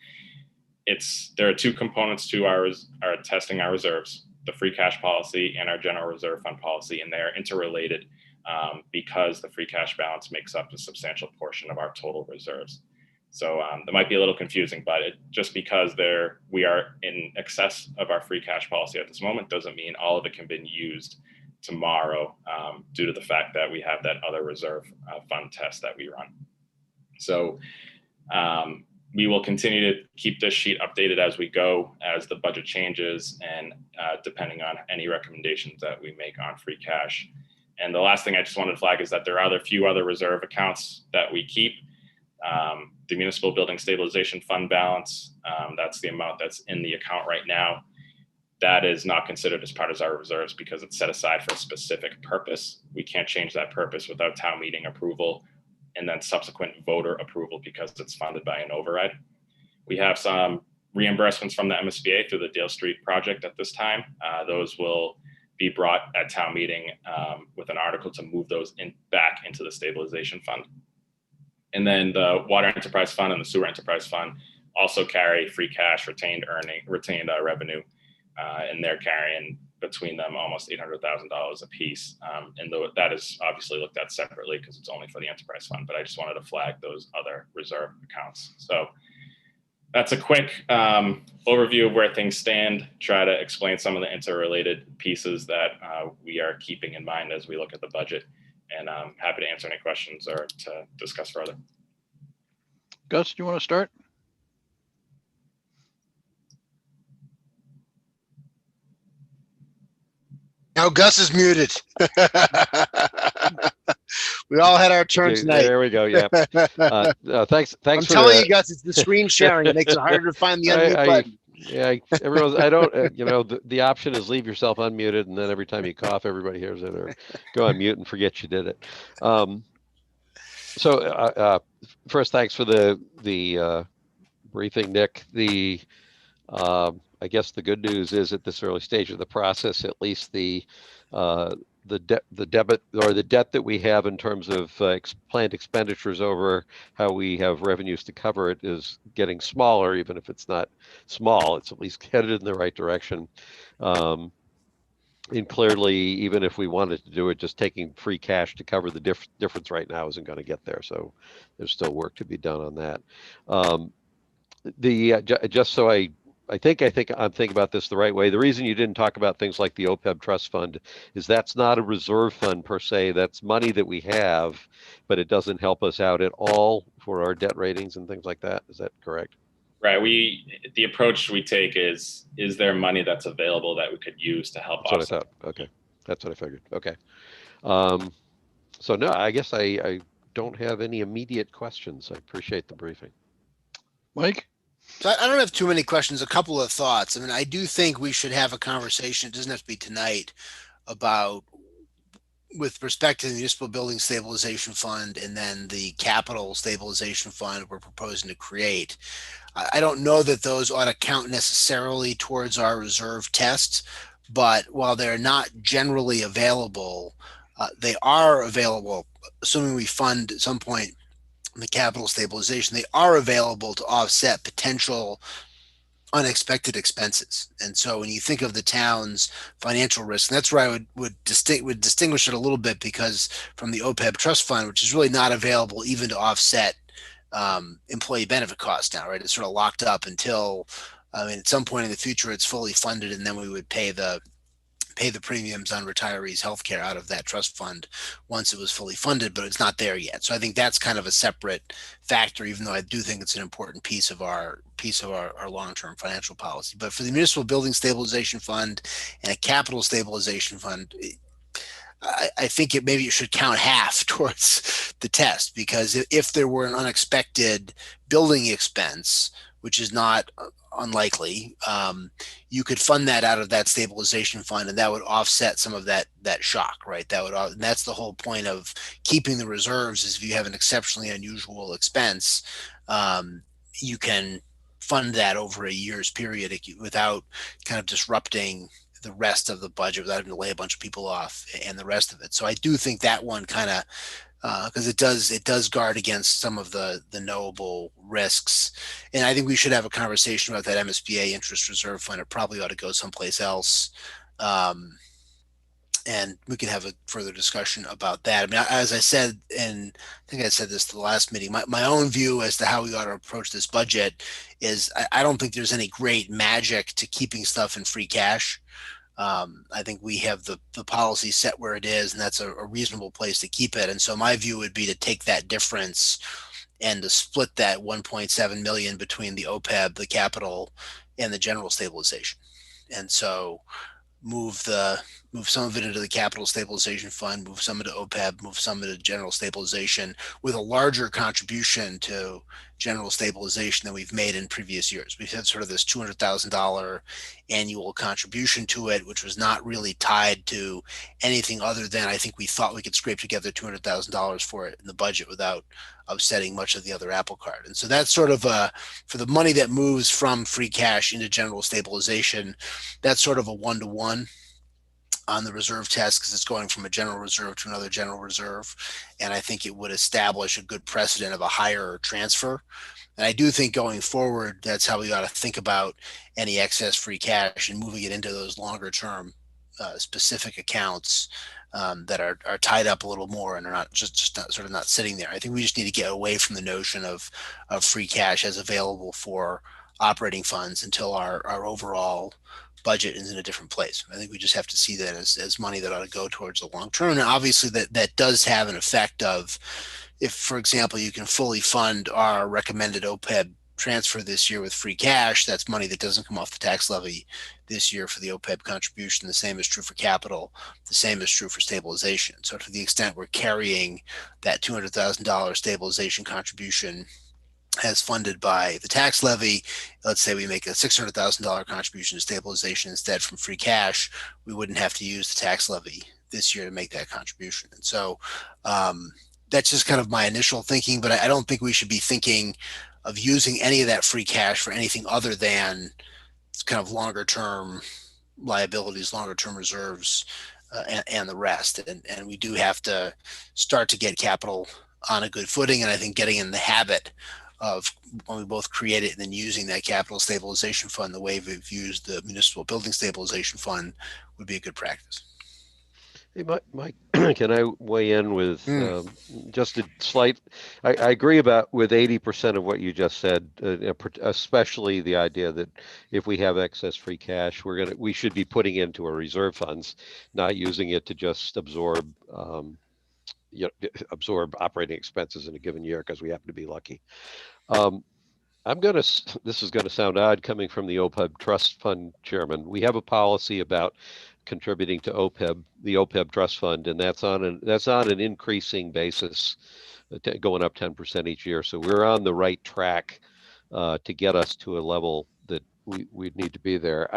there are two components to our testing our reserves, the free cash policy and our general reserve fund policy, and they're interrelated because the free cash balance makes up a substantial portion of our total reserves. So that might be a little confusing, but just because we are in excess of our free cash policy at this moment doesn't mean all of it can be used tomorrow due to the fact that we have that other reserve fund test that we run. So we will continue to keep this sheet updated as we go, as the budget changes, and depending on any recommendations that we make on free cash. And the last thing I just wanted to flag is that there are a few other reserve accounts that we keep. The Municipal Building Stabilization Fund balance, that's the amount that's in the account right now. That is not considered as part of our reserves because it's set aside for a specific purpose. We can't change that purpose without town meeting approval and then subsequent voter approval because it's funded by an override. We have some reimbursements from the MSBA through the Dale Street project at this time. Those will be brought at town meeting with an article to move those back into the stabilization fund. And then the Water Enterprise Fund and the Sewer Enterprise Fund also carry free cash, retained revenue, and they're carrying between them almost $800,000 a piece. And that is obviously looked at separately because it's only for the enterprise fund, but I just wanted to flag those other reserve accounts. So that's a quick overview of where things stand, try to explain some of the interrelated pieces that we are keeping in mind as we look at the budget. And I'm happy to answer any questions or to discuss further. Gus, do you want to start? Now Gus is muted. We all had our turn tonight. There we go. Yeah. Thanks. I'm telling you, Gus, it's the screen sharing. It makes it harder to find the unmute button. Yeah, I don't, the option is leave yourself unmuted, and then every time you cough, everybody hears it, or go on mute and forget you did it. First, thanks for the briefing, Nick. I guess the good news is at this early stage of the process, at least the debit or the debt that we have in terms of planned expenditures over how we have revenues to cover it is getting smaller. Even if it's not small, it's at least headed in the right direction. And clearly, even if we wanted to do it, just taking free cash to cover the difference right now isn't going to get there. So there's still work to be done on that. Just so I think I'm thinking about this the right way. The reason you didn't talk about things like the OPEB trust fund is that's not a reserve fund per se. That's money that we have, but it doesn't help us out at all for our debt ratings and things like that. Is that correct? Right. The approach we take is there money that's available that we could use to help offset? That's what I thought. Okay. That's what I figured. Okay. So no, I guess I don't have any immediate questions. I appreciate the briefing. Mike? So I don't have too many questions. A couple of thoughts. I mean, I do think we should have a conversation. It doesn't have to be tonight about, with respect to the Municipal Building Stabilization Fund and then the Capital Stabilization Fund we're proposing to create. I don't know that those ought to count necessarily towards our reserve tests, but while they're not generally available, they are available, assuming we fund at some point the capital stabilization, they are available to offset potential unexpected expenses. And so when you think of the town's financial risk, and that's where I would distinguish it a little bit, because from the OPEB trust fund, which is really not available even to offset employee benefit costs now, right? It's sort of locked up until, at some point in the future, it's fully funded, and then we would pay the premiums on retirees' healthcare out of that trust fund once it was fully funded, but it's not there yet. So I think that's kind of a separate factor, even though I do think it's an important piece of our long-term financial policy. But for the Municipal Building Stabilization Fund and a Capital Stabilization Fund, I think maybe it should count half towards the test, because if there were an unexpected building expense, which is not unlikely, you could fund that out of that stabilization fund, and that would offset some of that shock, right? And that's the whole point of keeping the reserves, is if you have an exceptionally unusual expense, you can fund that over a year's period without kind of disrupting the rest of the budget, without having to lay a bunch of people off and the rest of it. So I do think that one kind of, because it does guard against some of the knowable risks. And I think we should have a conversation about that MSBA interest reserve fund. It probably ought to go someplace else. And we can have a further discussion about that. I mean, as I said, and I think I said this to the last meeting, my own view as to how we ought to approach this budget is I don't think there's any great magic to keeping stuff in free cash. I think we have the policy set where it is, and that's a reasonable place to keep it. And so my view would be to take that difference and to split that 1.7 million between the OPEB, the capital, and the general stabilization. And so move some of it into the capital stabilization fund, move some into OPEB, move some into general stabilization, with a larger contribution to general stabilization than we've made in previous years. We've had sort of this $200,000 annual contribution to it, which was not really tied to anything other than, I think we thought we could scrape together $200,000 for it in the budget without upsetting much of the other apple cart. And so that's sort of for the money that moves from free cash into general stabilization, that's sort of a one-to-one on the reserve test, because it's going from a general reserve to another general reserve. And I think it would establish a good precedent of a higher transfer. And I do think going forward, that's how we ought to think about any excess free cash and moving it into those longer term specific accounts that are tied up a little more and are not just not, sort of not sitting there. I think we just need to get away from the notion of free cash as available for operating funds until our overall budget is in a different place. I think we just have to see that as money that ought to go towards the long term. And obviously that does have an effect of, if, for example, you can fully fund our recommended OPEB transfer this year with free cash, that's money that doesn't come off the tax levy this year for the OPEB contribution. The same is true for capital. The same is true for stabilization. So to the extent we're carrying that $200,000 stabilization contribution as funded by the tax levy, let's say we make a $600,000 contribution to stabilization instead from free cash, we wouldn't have to use the tax levy this year to make that contribution. And so that's just kind of my initial thinking, but I don't think we should be thinking of using any of that free cash for anything other than kind of longer term liabilities, longer term reserves, and the rest. And we do have to start to get capital on a good footing. And I think getting in the habit of, when we both create it and then using that capital stabilization fund the way we've used the municipal building stabilization fund, would be a good practice. Hey, Mike, can I weigh in with just a slight? I agree with 80% of what you just said, especially the idea that if we have excess free cash, we should be putting into our reserve funds, not using it to just absorb operating expenses in a given year because we happen to be lucky. This is gonna sound odd coming from the OPEB trust fund chairman. We have a policy about contributing to OPEB, the OPEB trust fund, and that's on an increasing basis, going up 10% each year. So we're on the right track to get us to a level that we need to be there.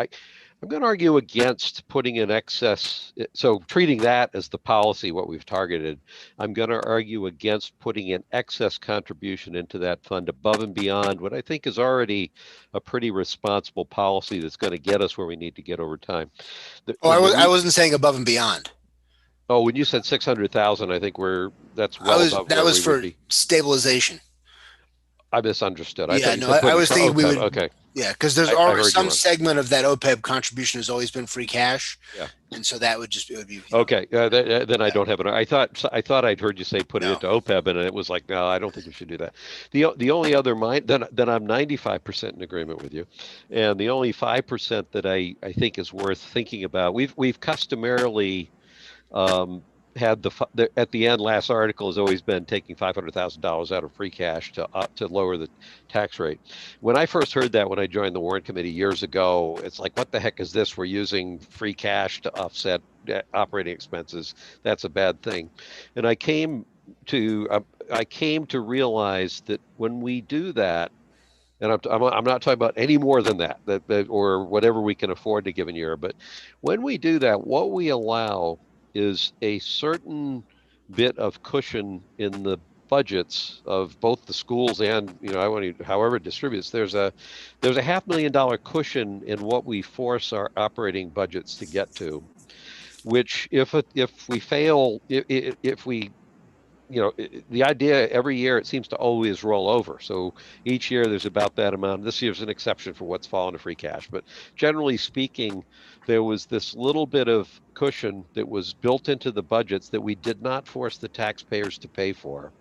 I'm going to argue against putting in excess, so treating that as the policy, what we've targeted. I'm going to argue against putting in excess contribution into that fund above and beyond what I think is already a pretty responsible policy that's going to get us where we need to get over time. I wasn't saying above and beyond. Oh, when you said 600,000, I think that's well above that where was we for would be. Stabilization. I misunderstood. I was thinking we would. Okay. Yeah, because there's already some segment of that OPEB contribution has always been free cash. Yeah. And so that would be. Okay. Then I don't have it. I thought I'd heard you say put it into OPEB, and it was like, no, I don't think we should do that. The only other then I'm 95% in agreement with you, and the only 5% that I think is worth thinking about. We've customarily had at the end, last article has always been taking $500,000 out of free cash to lower the tax rate. When I first heard that, when I joined the warrant committee years ago, it's like, what the heck is this? We're using free cash to offset operating expenses. That's a bad thing. And I came to realize that when we do that, and I'm not talking about any more than that or whatever we can afford to given year, but when we do that, what we allow is a certain bit of cushion in the budgets of both the schools and, however it distributes. There's a $500,000 cushion in what we force our operating budgets to get to, which if we fail, if we the idea every year, it seems to always roll over. So each year there's about that amount. This year's an exception for what's fallen to free cash. But generally speaking, there was this little bit of cushion that was built into the budgets that we did not force the taxpayers to pay for,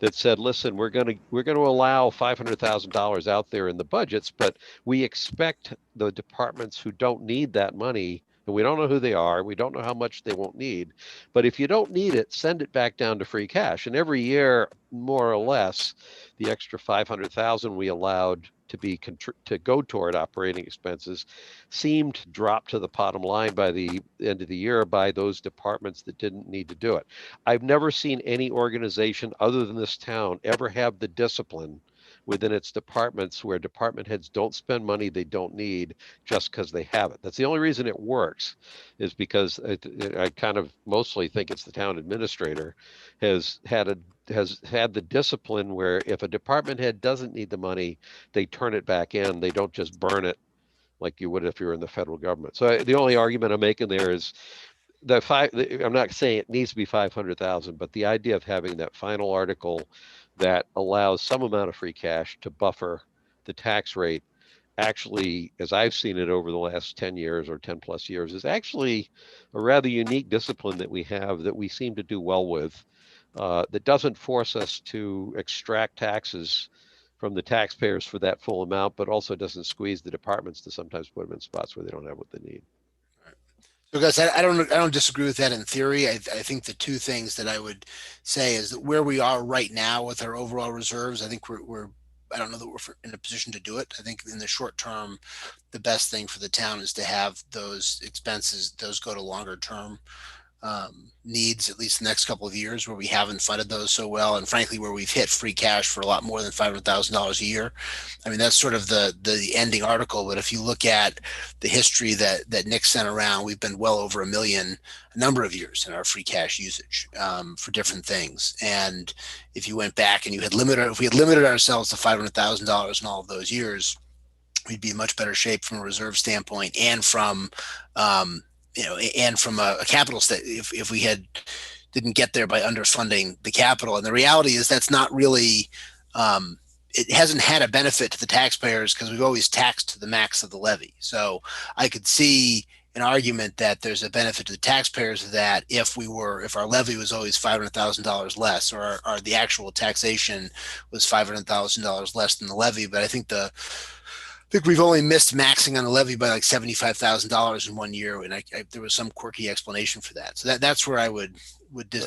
that said, listen, we're going to allow $500,000 out there in the budgets, but we expect the departments who don't need that money And we don't know who they are. We don't know how much they won't need. But if you don't need it, send it back down to free cash. And every year, more or less, the extra 500,000 we allowed to go toward operating expenses seemed to drop to the bottom line by the end of the year by those departments that didn't need to do it. I've never seen any organization other than this town ever have the discipline within its departments where department heads don't spend money they don't need just because they have it. That's the only reason it works, is because I kind of mostly think it's the town administrator has had the discipline where if a department head doesn't need the money, they turn it back in. They don't just burn it like you would if you're in the federal government. So the only argument I'm making there is I'm not saying it needs to be 500,000, but the idea of having that final article that allows some amount of free cash to buffer the tax rate actually, as I've seen it over the last 10 years or 10 plus years, is actually a rather unique discipline that we have that we seem to do well with, that doesn't force us to extract taxes from the taxpayers for that full amount, but also doesn't squeeze the departments to sometimes put them in spots where they don't have what they need. So guys, I don't disagree with that in theory. I think the two things that I would say is that where we are right now with our overall reserves, I think I don't know that we're in a position to do it. I think in the short term, the best thing for the town is to have those expenses, those go to longer term needs, at least the next couple of years, where we haven't funded those so well, and frankly where we've hit free cash for a lot more than $500,000 a year. I mean, that's sort of the ending article. But if you look at the history that Nick sent around, we've been well over $1 million a number of years in our free cash usage for different things. And if you went back and if we had limited ourselves to $500,000 in all of those years, we'd be in much better shape from a reserve standpoint and from and from a capital state if we didn't get there by underfunding the capital. And the reality is that's not really, it hasn't had a benefit to the taxpayers because we've always taxed to the max of the levy. So I could see an argument that there's a benefit to the taxpayers of that if our levy was always $500,000 less, or the actual taxation was $500,000 less than the levy. But I think we've only missed maxing on the levy by like $75,000 in 1 year, and there was some quirky explanation for that. So that's where I would.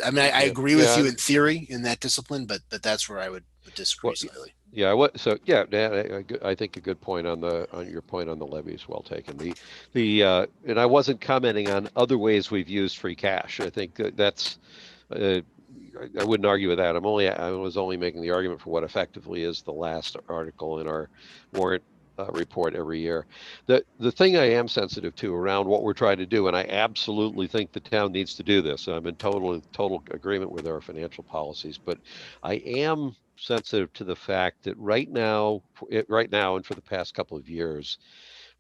I mean, I agree with you in theory in that discipline, but that's where I would disagree slightly. Yeah. I think a good point on your point on the levy is well taken. And I wasn't commenting on other ways we've used free cash. I think that's. I wouldn't argue with that. I was only making the argument for what effectively is the last article in our warrant report every year. The thing I am sensitive to around what we're trying to do, and I absolutely think the town needs to do this. I'm in total agreement with our financial policies, but I am sensitive to the fact that right now and for the past couple of years,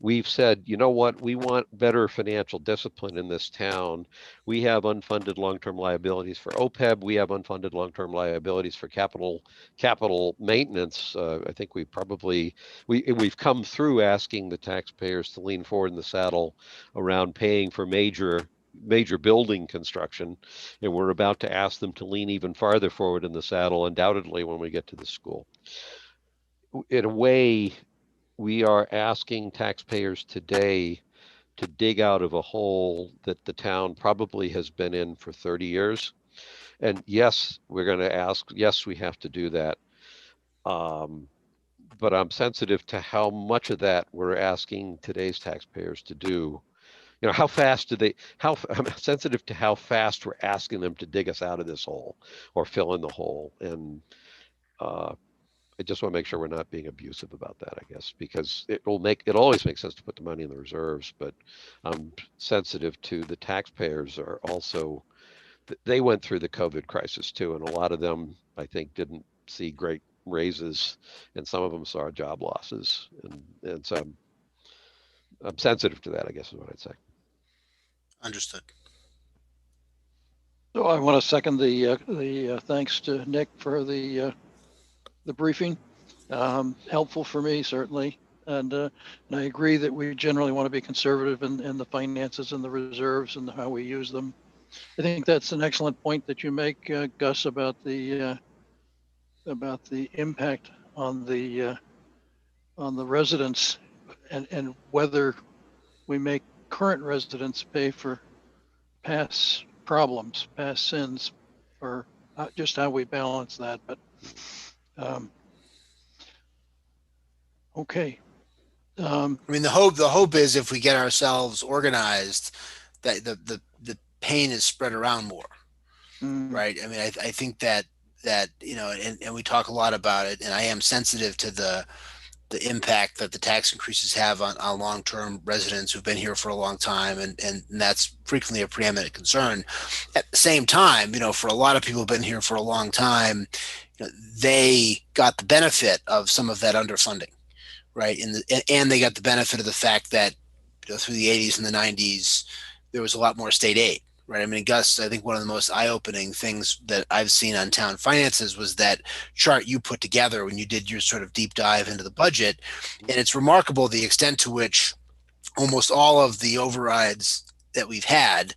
we've said, you know what, we want better financial discipline in this town. We have unfunded long-term liabilities for OPEB. We have unfunded long-term liabilities for capital maintenance. I think we've come through asking the taxpayers to lean forward in the saddle around paying for major building construction, and we're about to ask them to lean even farther forward in the saddle, undoubtedly, when we get to the school. In a way, we are asking taxpayers today to dig out of a hole that the town probably has been in for 30 years. And yes, we're going to ask, yes, we have to do that. But I'm sensitive to how much of that we're asking today's taxpayers to do. You know, I'm sensitive to how fast we're asking them to dig us out of this hole or fill in the hole. And I just want to make sure we're not being abusive about that, I guess, because it always makes sense to put the money in the reserves, but I'm sensitive to the taxpayers are also, they went through the COVID crisis too, and a lot of them, I think, didn't see great raises, and some of them saw job losses, and so I'm sensitive to that, I guess is what I'd say. Understood. So I want to second the thanks to Nick for the briefing. Helpful for me, certainly. And I agree that we generally want to be conservative in the finances and the reserves and how we use them. I think that's an excellent point that you make, Gus, about the impact on the residents and whether we make current residents pay for past problems, past sins, or just how we balance that. But okay. I mean, the hope is if we get ourselves organized, that the pain is spread around more, right? I mean, I think that you know, and we talk a lot about it, and I am sensitive to the impact that the tax increases have on long-term residents who've been here for a long time, and that's frequently a preeminent concern. At the same time, you know, for a lot of people who've been here for a long time, you know, they got the benefit of some of that underfunding, right? And they got the benefit of the fact that, you know, through the 80s and the 90s, there was a lot more state aid, right? I mean, Gus, I think one of the most eye-opening things that I've seen on town finances was that chart you put together when you did your sort of deep dive into the budget. And it's remarkable the extent to which almost all of the overrides that we've had,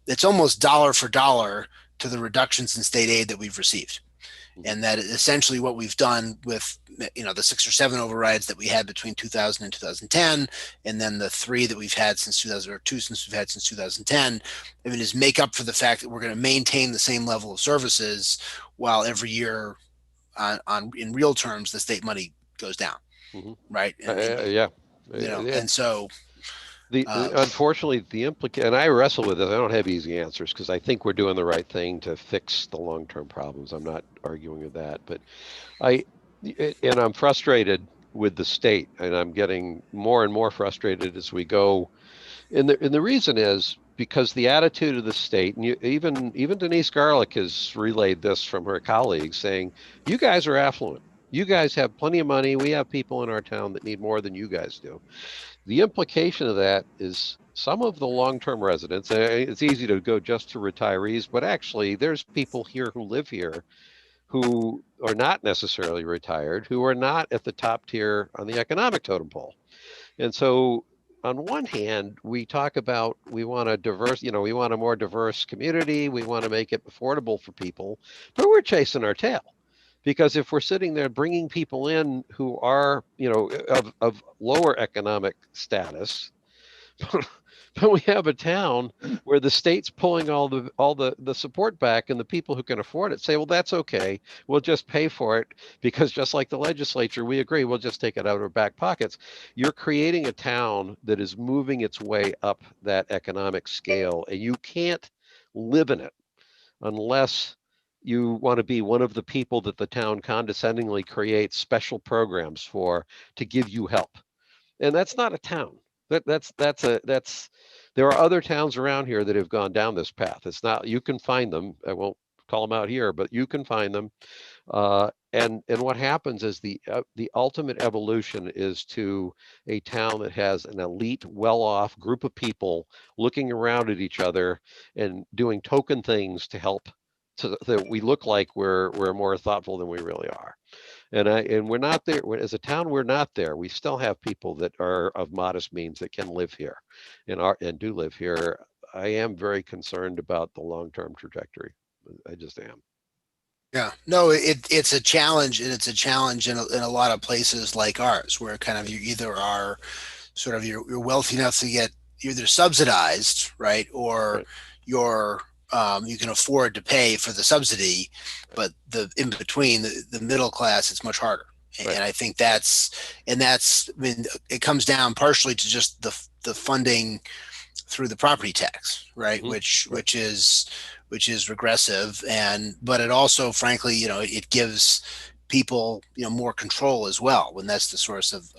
it's almost dollar for dollar to the reductions in state aid that we've received. And that essentially what we've done with, you know, the 6 or 7 overrides that we had between 2000 and 2010, and then the 3 that we've had since 2000, or 2 since we've had since 2010, I mean, is make up for the fact that we're going to maintain the same level of services while every year on in real terms, the state money goes down. Right. I mean, yeah. You know, and so unfortunately, and I wrestle with it. I don't have easy answers because I think we're doing the right thing to fix the long-term problems. I'm not arguing with that, but I'm frustrated with the state, and I'm getting more and more frustrated as we go. And the reason is because the attitude of the state, and even Denise Garlick has relayed this from her colleagues, saying, "You guys are affluent. You guys have plenty of money. We have people in our town that need more than you guys do." The implication of that is some of the long-term residents, it's easy to go just to retirees, but actually there's people here who live here who are not necessarily retired, who are not at the top tier on the economic totem pole. And so on one hand, we talk about we want we want a more diverse community. We want to make it affordable for people, but we're chasing our tail. Because if we're sitting there bringing people in who are, you know, of lower economic status, but we have a town where the state's pulling all the support back, and the people who can afford it say, well, that's okay. We'll just pay for it because just like the legislature, we agree, we'll just take it out of our back pockets. You're creating a town that is moving its way up that economic scale, and you can't live in it unless you want to be one of the people that the town condescendingly creates special programs for to give you help. And that's not a town. There are other towns around here that have gone down this path. It's not, you can find them. I won't call them out here, but you can find them. And what happens is the ultimate evolution is to a town that has an elite, well-off group of people looking around at each other and doing token things to help, so that we look like we're more thoughtful than we really are. And we're not there as a town. We're not there. We still have people that are of modest means that can live here, and do live here. I am very concerned about the long-term trajectory. I just am. Yeah, no, it's a challenge, and it's a challenge in a lot of places like ours, where kind of you either are sort of you're wealthy enough to get either subsidized, right, or you're you can afford to pay for the subsidy, but the in between, the middle class, it's much harder. And I think that's I mean, it comes down partially to just the funding through the property tax, right, which is regressive, but it also, frankly, you know, it gives people, you know, more control as well when that's the source of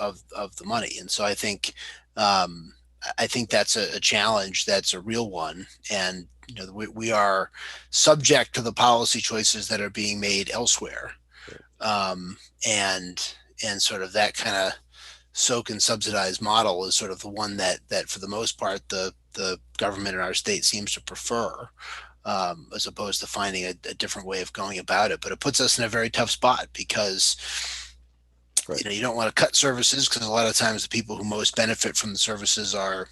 the money. And so I think that's a challenge, that's a real one. And you know, we are subject to the policy choices that are being made elsewhere, and sort of that kind of soak and subsidize model is sort of the one that for the most part the government in our state seems to prefer, as opposed to finding a different way of going about it. But it puts us in a very tough spot because you know, you don't want to cut services, because a lot of times the people who most benefit from the services are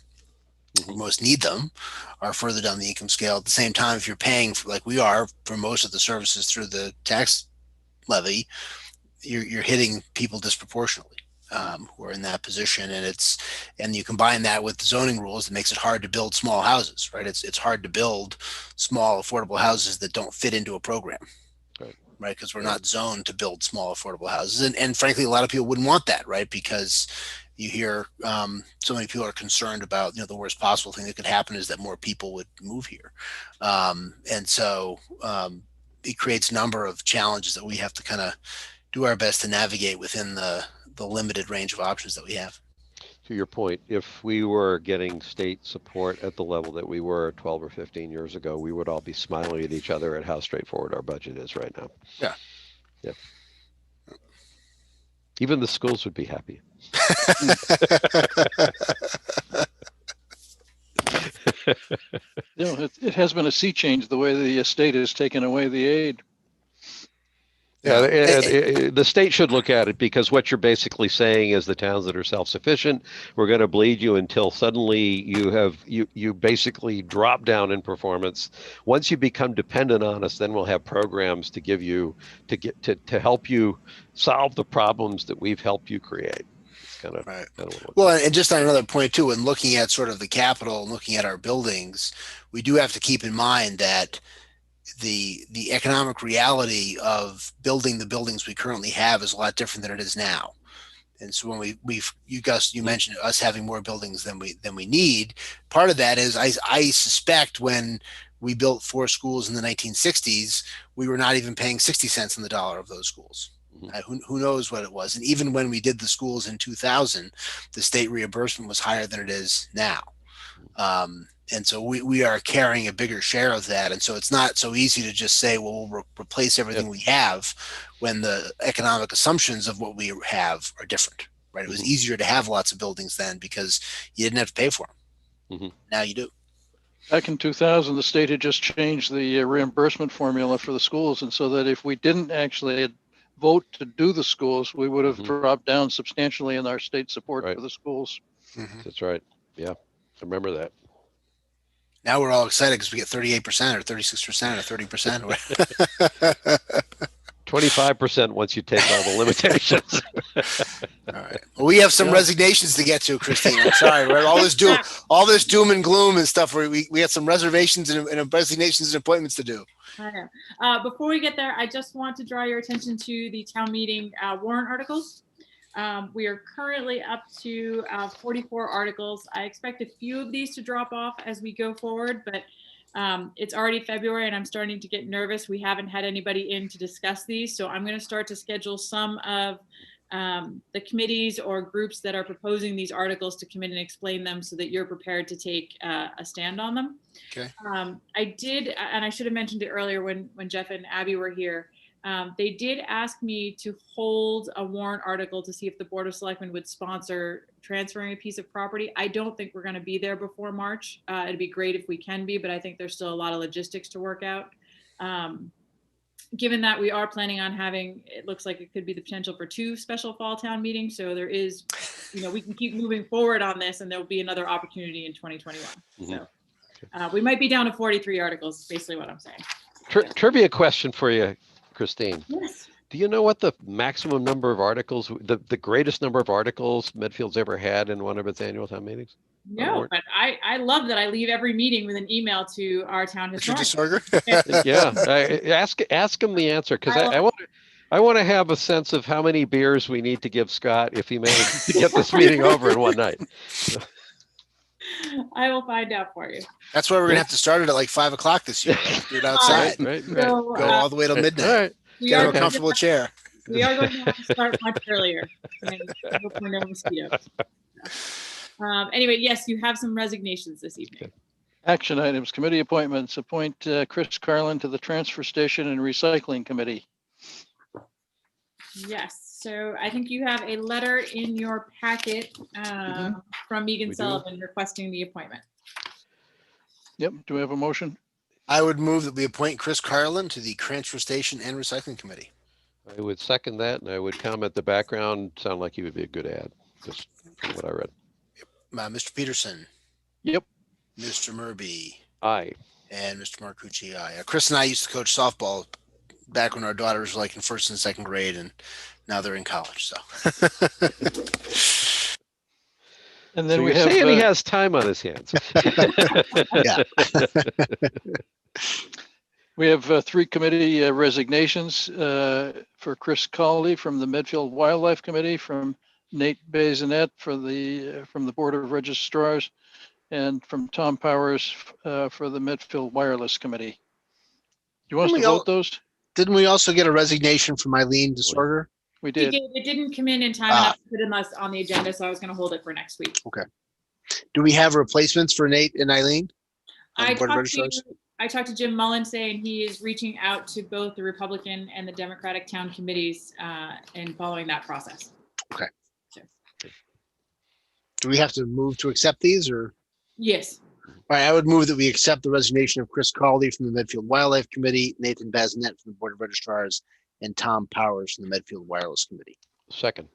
who most need them are further down the income scale. At the same time, if you're paying for, like we are, for most of the services through the tax levy, you're hitting people disproportionately. who are in that position, and you combine that with the zoning rules, it makes it hard to build small houses, right? It's hard to build small affordable houses that don't fit into a program, right? Because we're not zoned to build small affordable houses, and frankly, a lot of people wouldn't want that, right? Because you hear so many people are concerned about, the worst possible thing that could happen is that more people would move here, and so it creates a number of challenges that we have to kind of do our best to navigate within the limited range of options that we have. To your point, if we were getting state support at the level that we were 12 or 15 years ago, we would all be smiling at each other at how straightforward our budget is right now. Yeah. Yeah. Even the schools would be happy. It has been a sea change the way the state has taken away the aid. Yeah, the state should look at it, because what you're basically saying is the towns that are self-sufficient, we're going to bleed you until suddenly you basically drop down in performance. Once you become dependent on us, then we'll have programs to give you to help you solve the problems that we've helped you create. It's kind of right. Well, and just on another point too, when looking at sort of the capital and looking at our buildings, we do have to keep in mind that the economic reality of building the buildings we currently have is a lot different than it is now. And so when you mentioned us having more buildings than we need. Part of that is I suspect when we built 4 schools in the 1960s, we were not even paying 60 cents on the dollar of those schools. Who knows what it was? And even when we did the schools in 2000, the state reimbursement was higher than it is now. And so we are carrying a bigger share of that. And so it's not so easy to just say, well, we'll replace everything we have, when the economic assumptions of what we have are different, right? It was easier to have lots of buildings then because you didn't have to pay for them. Now you do. Back in 2000, the state had just changed the reimbursement formula for the schools. And so that if we didn't actually vote to do the schools, we would have dropped down substantially in our state support for the schools. That's right. Yeah, I remember that. Now we're all excited because we get 38% or 36% or 30%. 25% once you take all the limitations. All right. Well, we have some resignations to get to, Christine. I'm sorry. Right? All this doom and gloom and stuff. We have some reservations and resignations and appointments to do. I know. Before we get there, I just want to draw your attention to the town meeting warrant articles. We are currently up to 44 articles. I expect a few of these to drop off as we go forward, but it's already February and I'm starting to get nervous. We haven't had anybody in to discuss these, so I'm going to start to schedule some of the committees or groups that are proposing these articles to come in and explain them so that you're prepared to take a stand on them. Okay. I did, and I should have mentioned it earlier when Jeff and Abby were here. They did ask me to hold a warrant article to see if the Board of Selectmen would sponsor transferring a piece of property. I don't think we're going to be there before March. It'd be great if we can be, but I think there's still a lot of logistics to work out. Given that we are planning on having, it looks like it could be the potential for 2 special fall town meetings. So there is, we can keep moving forward on this and there'll be another opportunity in 2021. So we might be down to 43 articles, is basically what I'm saying. Trivia question for you, Christine. Yes. Do you know what the maximum number of articles, the greatest number of articles Medfield's ever had in one of its annual town meetings? No, but I love that I leave every meeting with an email to our town historian. Yeah, ask him the answer, because I want to have a sense of how many beers we need to give Scott if he manages to get this meeting over in one night. I will find out for you. That's why we're gonna have to start it at like 5 o'clock this year. Do it outside. Right. So, go all the way till midnight. All right. Get a comfortable chair. We are going to have to start much earlier. For no mosquitoes. Anyway, yes, you have some resignations this evening. Action items, committee appointments. Appoint Chris Carlin to the Transfer Station and Recycling Committee. Yes. So I think you have a letter in your packet from Megan Sullivan requesting the appointment. Yep. Do we have a motion? I would move that we appoint Chris Carlin to the Transfer Station and Recycling Committee. I would second that, and I would comment the background sound like he would be a good ad, just from what I read. Yep. Mr. Peterson. Yep. Mr. Murby. Aye. And Mr. Marcucci, aye. Chris and I used to coach softball back when our daughters were like in first and second grade, and now they're in college. So. And So then we you're have, saying he has time on his hands. Yeah. we have 3 committee resignations for Chris Cawley from the Medfield Wildlife Committee, from Nate Bazinet from the Board of Registrars, and from Tom Powers for the Medfield Wireless Committee. Do you want us to vote those? Didn't we also get a resignation from Eileen Disorder? We He did. did. It didn't come in time enough to put it on the agenda, so I was going to hold it for next week. Okay. Do we have replacements for Nate and Eileen? On the I Board of talked Registrars? to Jim Mullen, saying he is reaching out to both the Republican and the Democratic town committees and following that process. Okay. So. Do we have to move to accept these, or? Yes. All right, I would move that we accept the resignation of Chris Cawley from the Medfield Wildlife Committee, Nathan Bazinet from the Board of Registrars, and Tom Powers from the Medfield Wireless Committee. Second.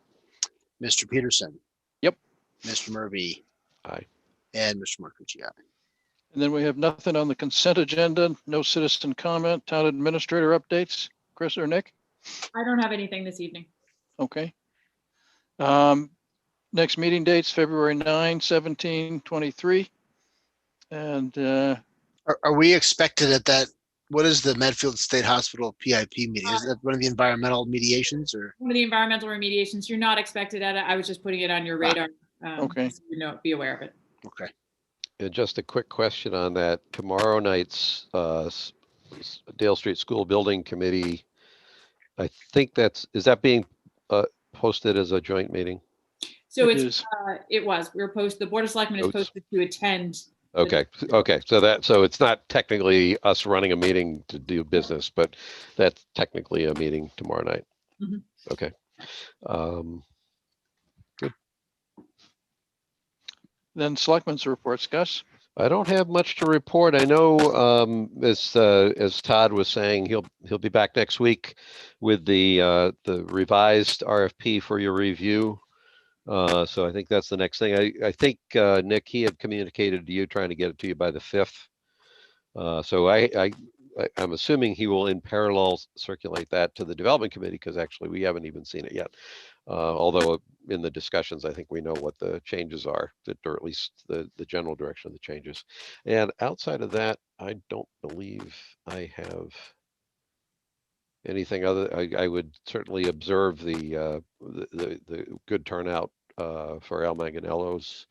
Mr. Peterson. Yep. Mr. Murphy. Aye. And Mr. Marcucci. Aye. And then we have nothing on the consent agenda, no citizen comment, town administrator updates. Chris or Nick? I don't have anything this evening. Okay. Next meeting dates, February 9, 17, 23. And Are we expected at that? What is the Medfield State Hospital PIP meeting? Is that one of the environmental mediations, or? One of the environmental remediations. You're not expected at it. I was just putting it on your radar. Okay. So you know, be aware of it. Okay. And just a quick question on that. Tomorrow night's Dale Street School Building Committee, I think is that being posted as a joint meeting? So It it's is. it was. We were posted. The Board of Selectmen is posted to attend. Okay. Okay. So it's not technically us running a meeting to do business, but that's technically a meeting tomorrow night. Mhm. Okay. Good. Then Selectmen's reports, Gus. I don't have much to report. I know, as Todd was saying, he'll be back next week with the revised RFP for your review. So I think that's the next thing. I think Nick, he had communicated to you trying to get it to you by the 5th. So I'm assuming he will in parallel circulate that to the development committee, because actually we haven't even seen it yet. Although in the discussions, I think we know what the changes are, or at least the general direction of the changes. And outside of that, I don't believe I have anything other. I would certainly observe the good turnout for Al Manganello's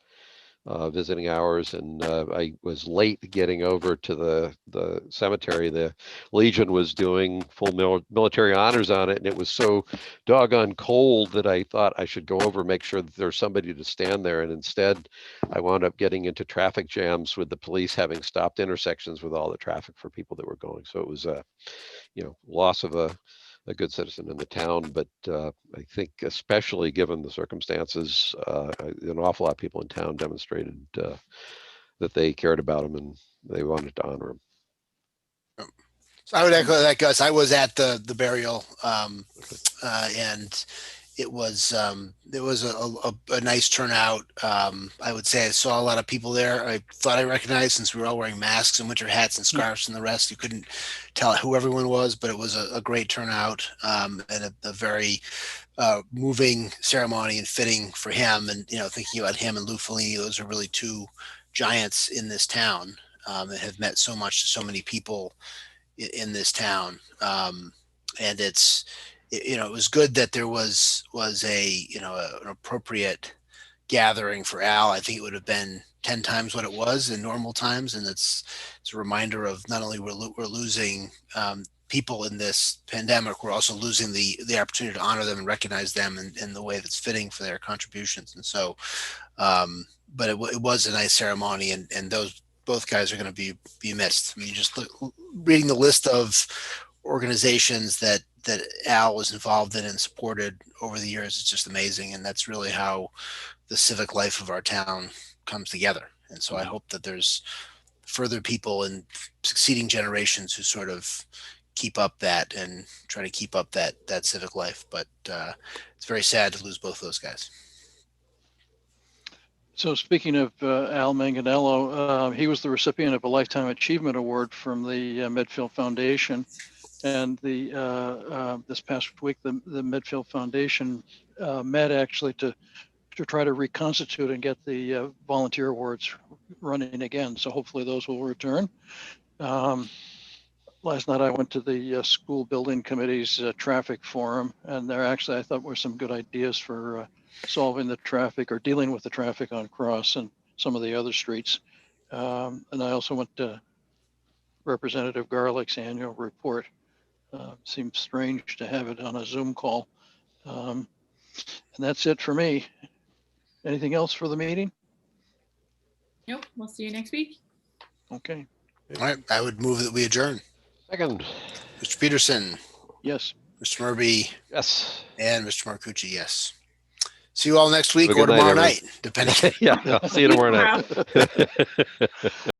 visiting hours, and I was late getting over to the cemetery. The Legion was doing full military honors on it, and it was so doggone cold that I thought I should go over and make sure that there's somebody to stand there, and instead I wound up getting into traffic jams with the police having stopped intersections with all the traffic for people that were going. So it was a loss of a good citizen in the town, but I think especially given the circumstances, an awful lot of people in town demonstrated that they cared about him and they wanted to honor him. So I would echo that, Gus. I was at the burial, and it was a nice turnout. I would say I saw a lot of people there. I thought I recognized, since we were all wearing masks and winter hats and scarves and the rest. You couldn't tell who everyone was, but it was a great turnout, and a very moving ceremony and fitting for him. And thinking about him and Lou Fellini, those are really two giants in this town that have meant so much to so many people in this town. And it was good that there was an appropriate gathering for Al. I think it would have been 10 times what it was in normal times. And it's a reminder of not only we're losing people in this pandemic, we're also losing the opportunity to honor them and recognize them in the way that's fitting for their contributions. And so, but it was a nice ceremony, and both guys are going to be missed. I mean, just reading the list of organizations that Al was involved in and supported over the years, it's just amazing. And that's really how the civic life of our town comes together. And so I hope that there's further people in succeeding generations who sort of keep up that and try to keep up that civic life. But it's very sad to lose both those guys. So speaking of Al Manganello, he was the recipient of a Lifetime Achievement Award from the Medfield Foundation. And this past week, the Medfield Foundation met actually to try to reconstitute and get the volunteer awards running again. So hopefully those will return. Last night I went to the school building committee's traffic forum, and there actually I thought were some good ideas for solving the traffic or dealing with the traffic on Cross and some of the other streets. And I also went to Representative Garlick's annual report. Seems strange to have it on a Zoom call. And that's it for me. Anything else for the meeting? Nope, we'll see you next week. Okay. All right, I would move that we adjourn. Second. Mr. Peterson, Yes. Mr. Murby, Yes. and Mr. Marcucci, yes. See you all next week Have a or good night, tomorrow everyone. night, depending. Yeah, I'll see you tomorrow night.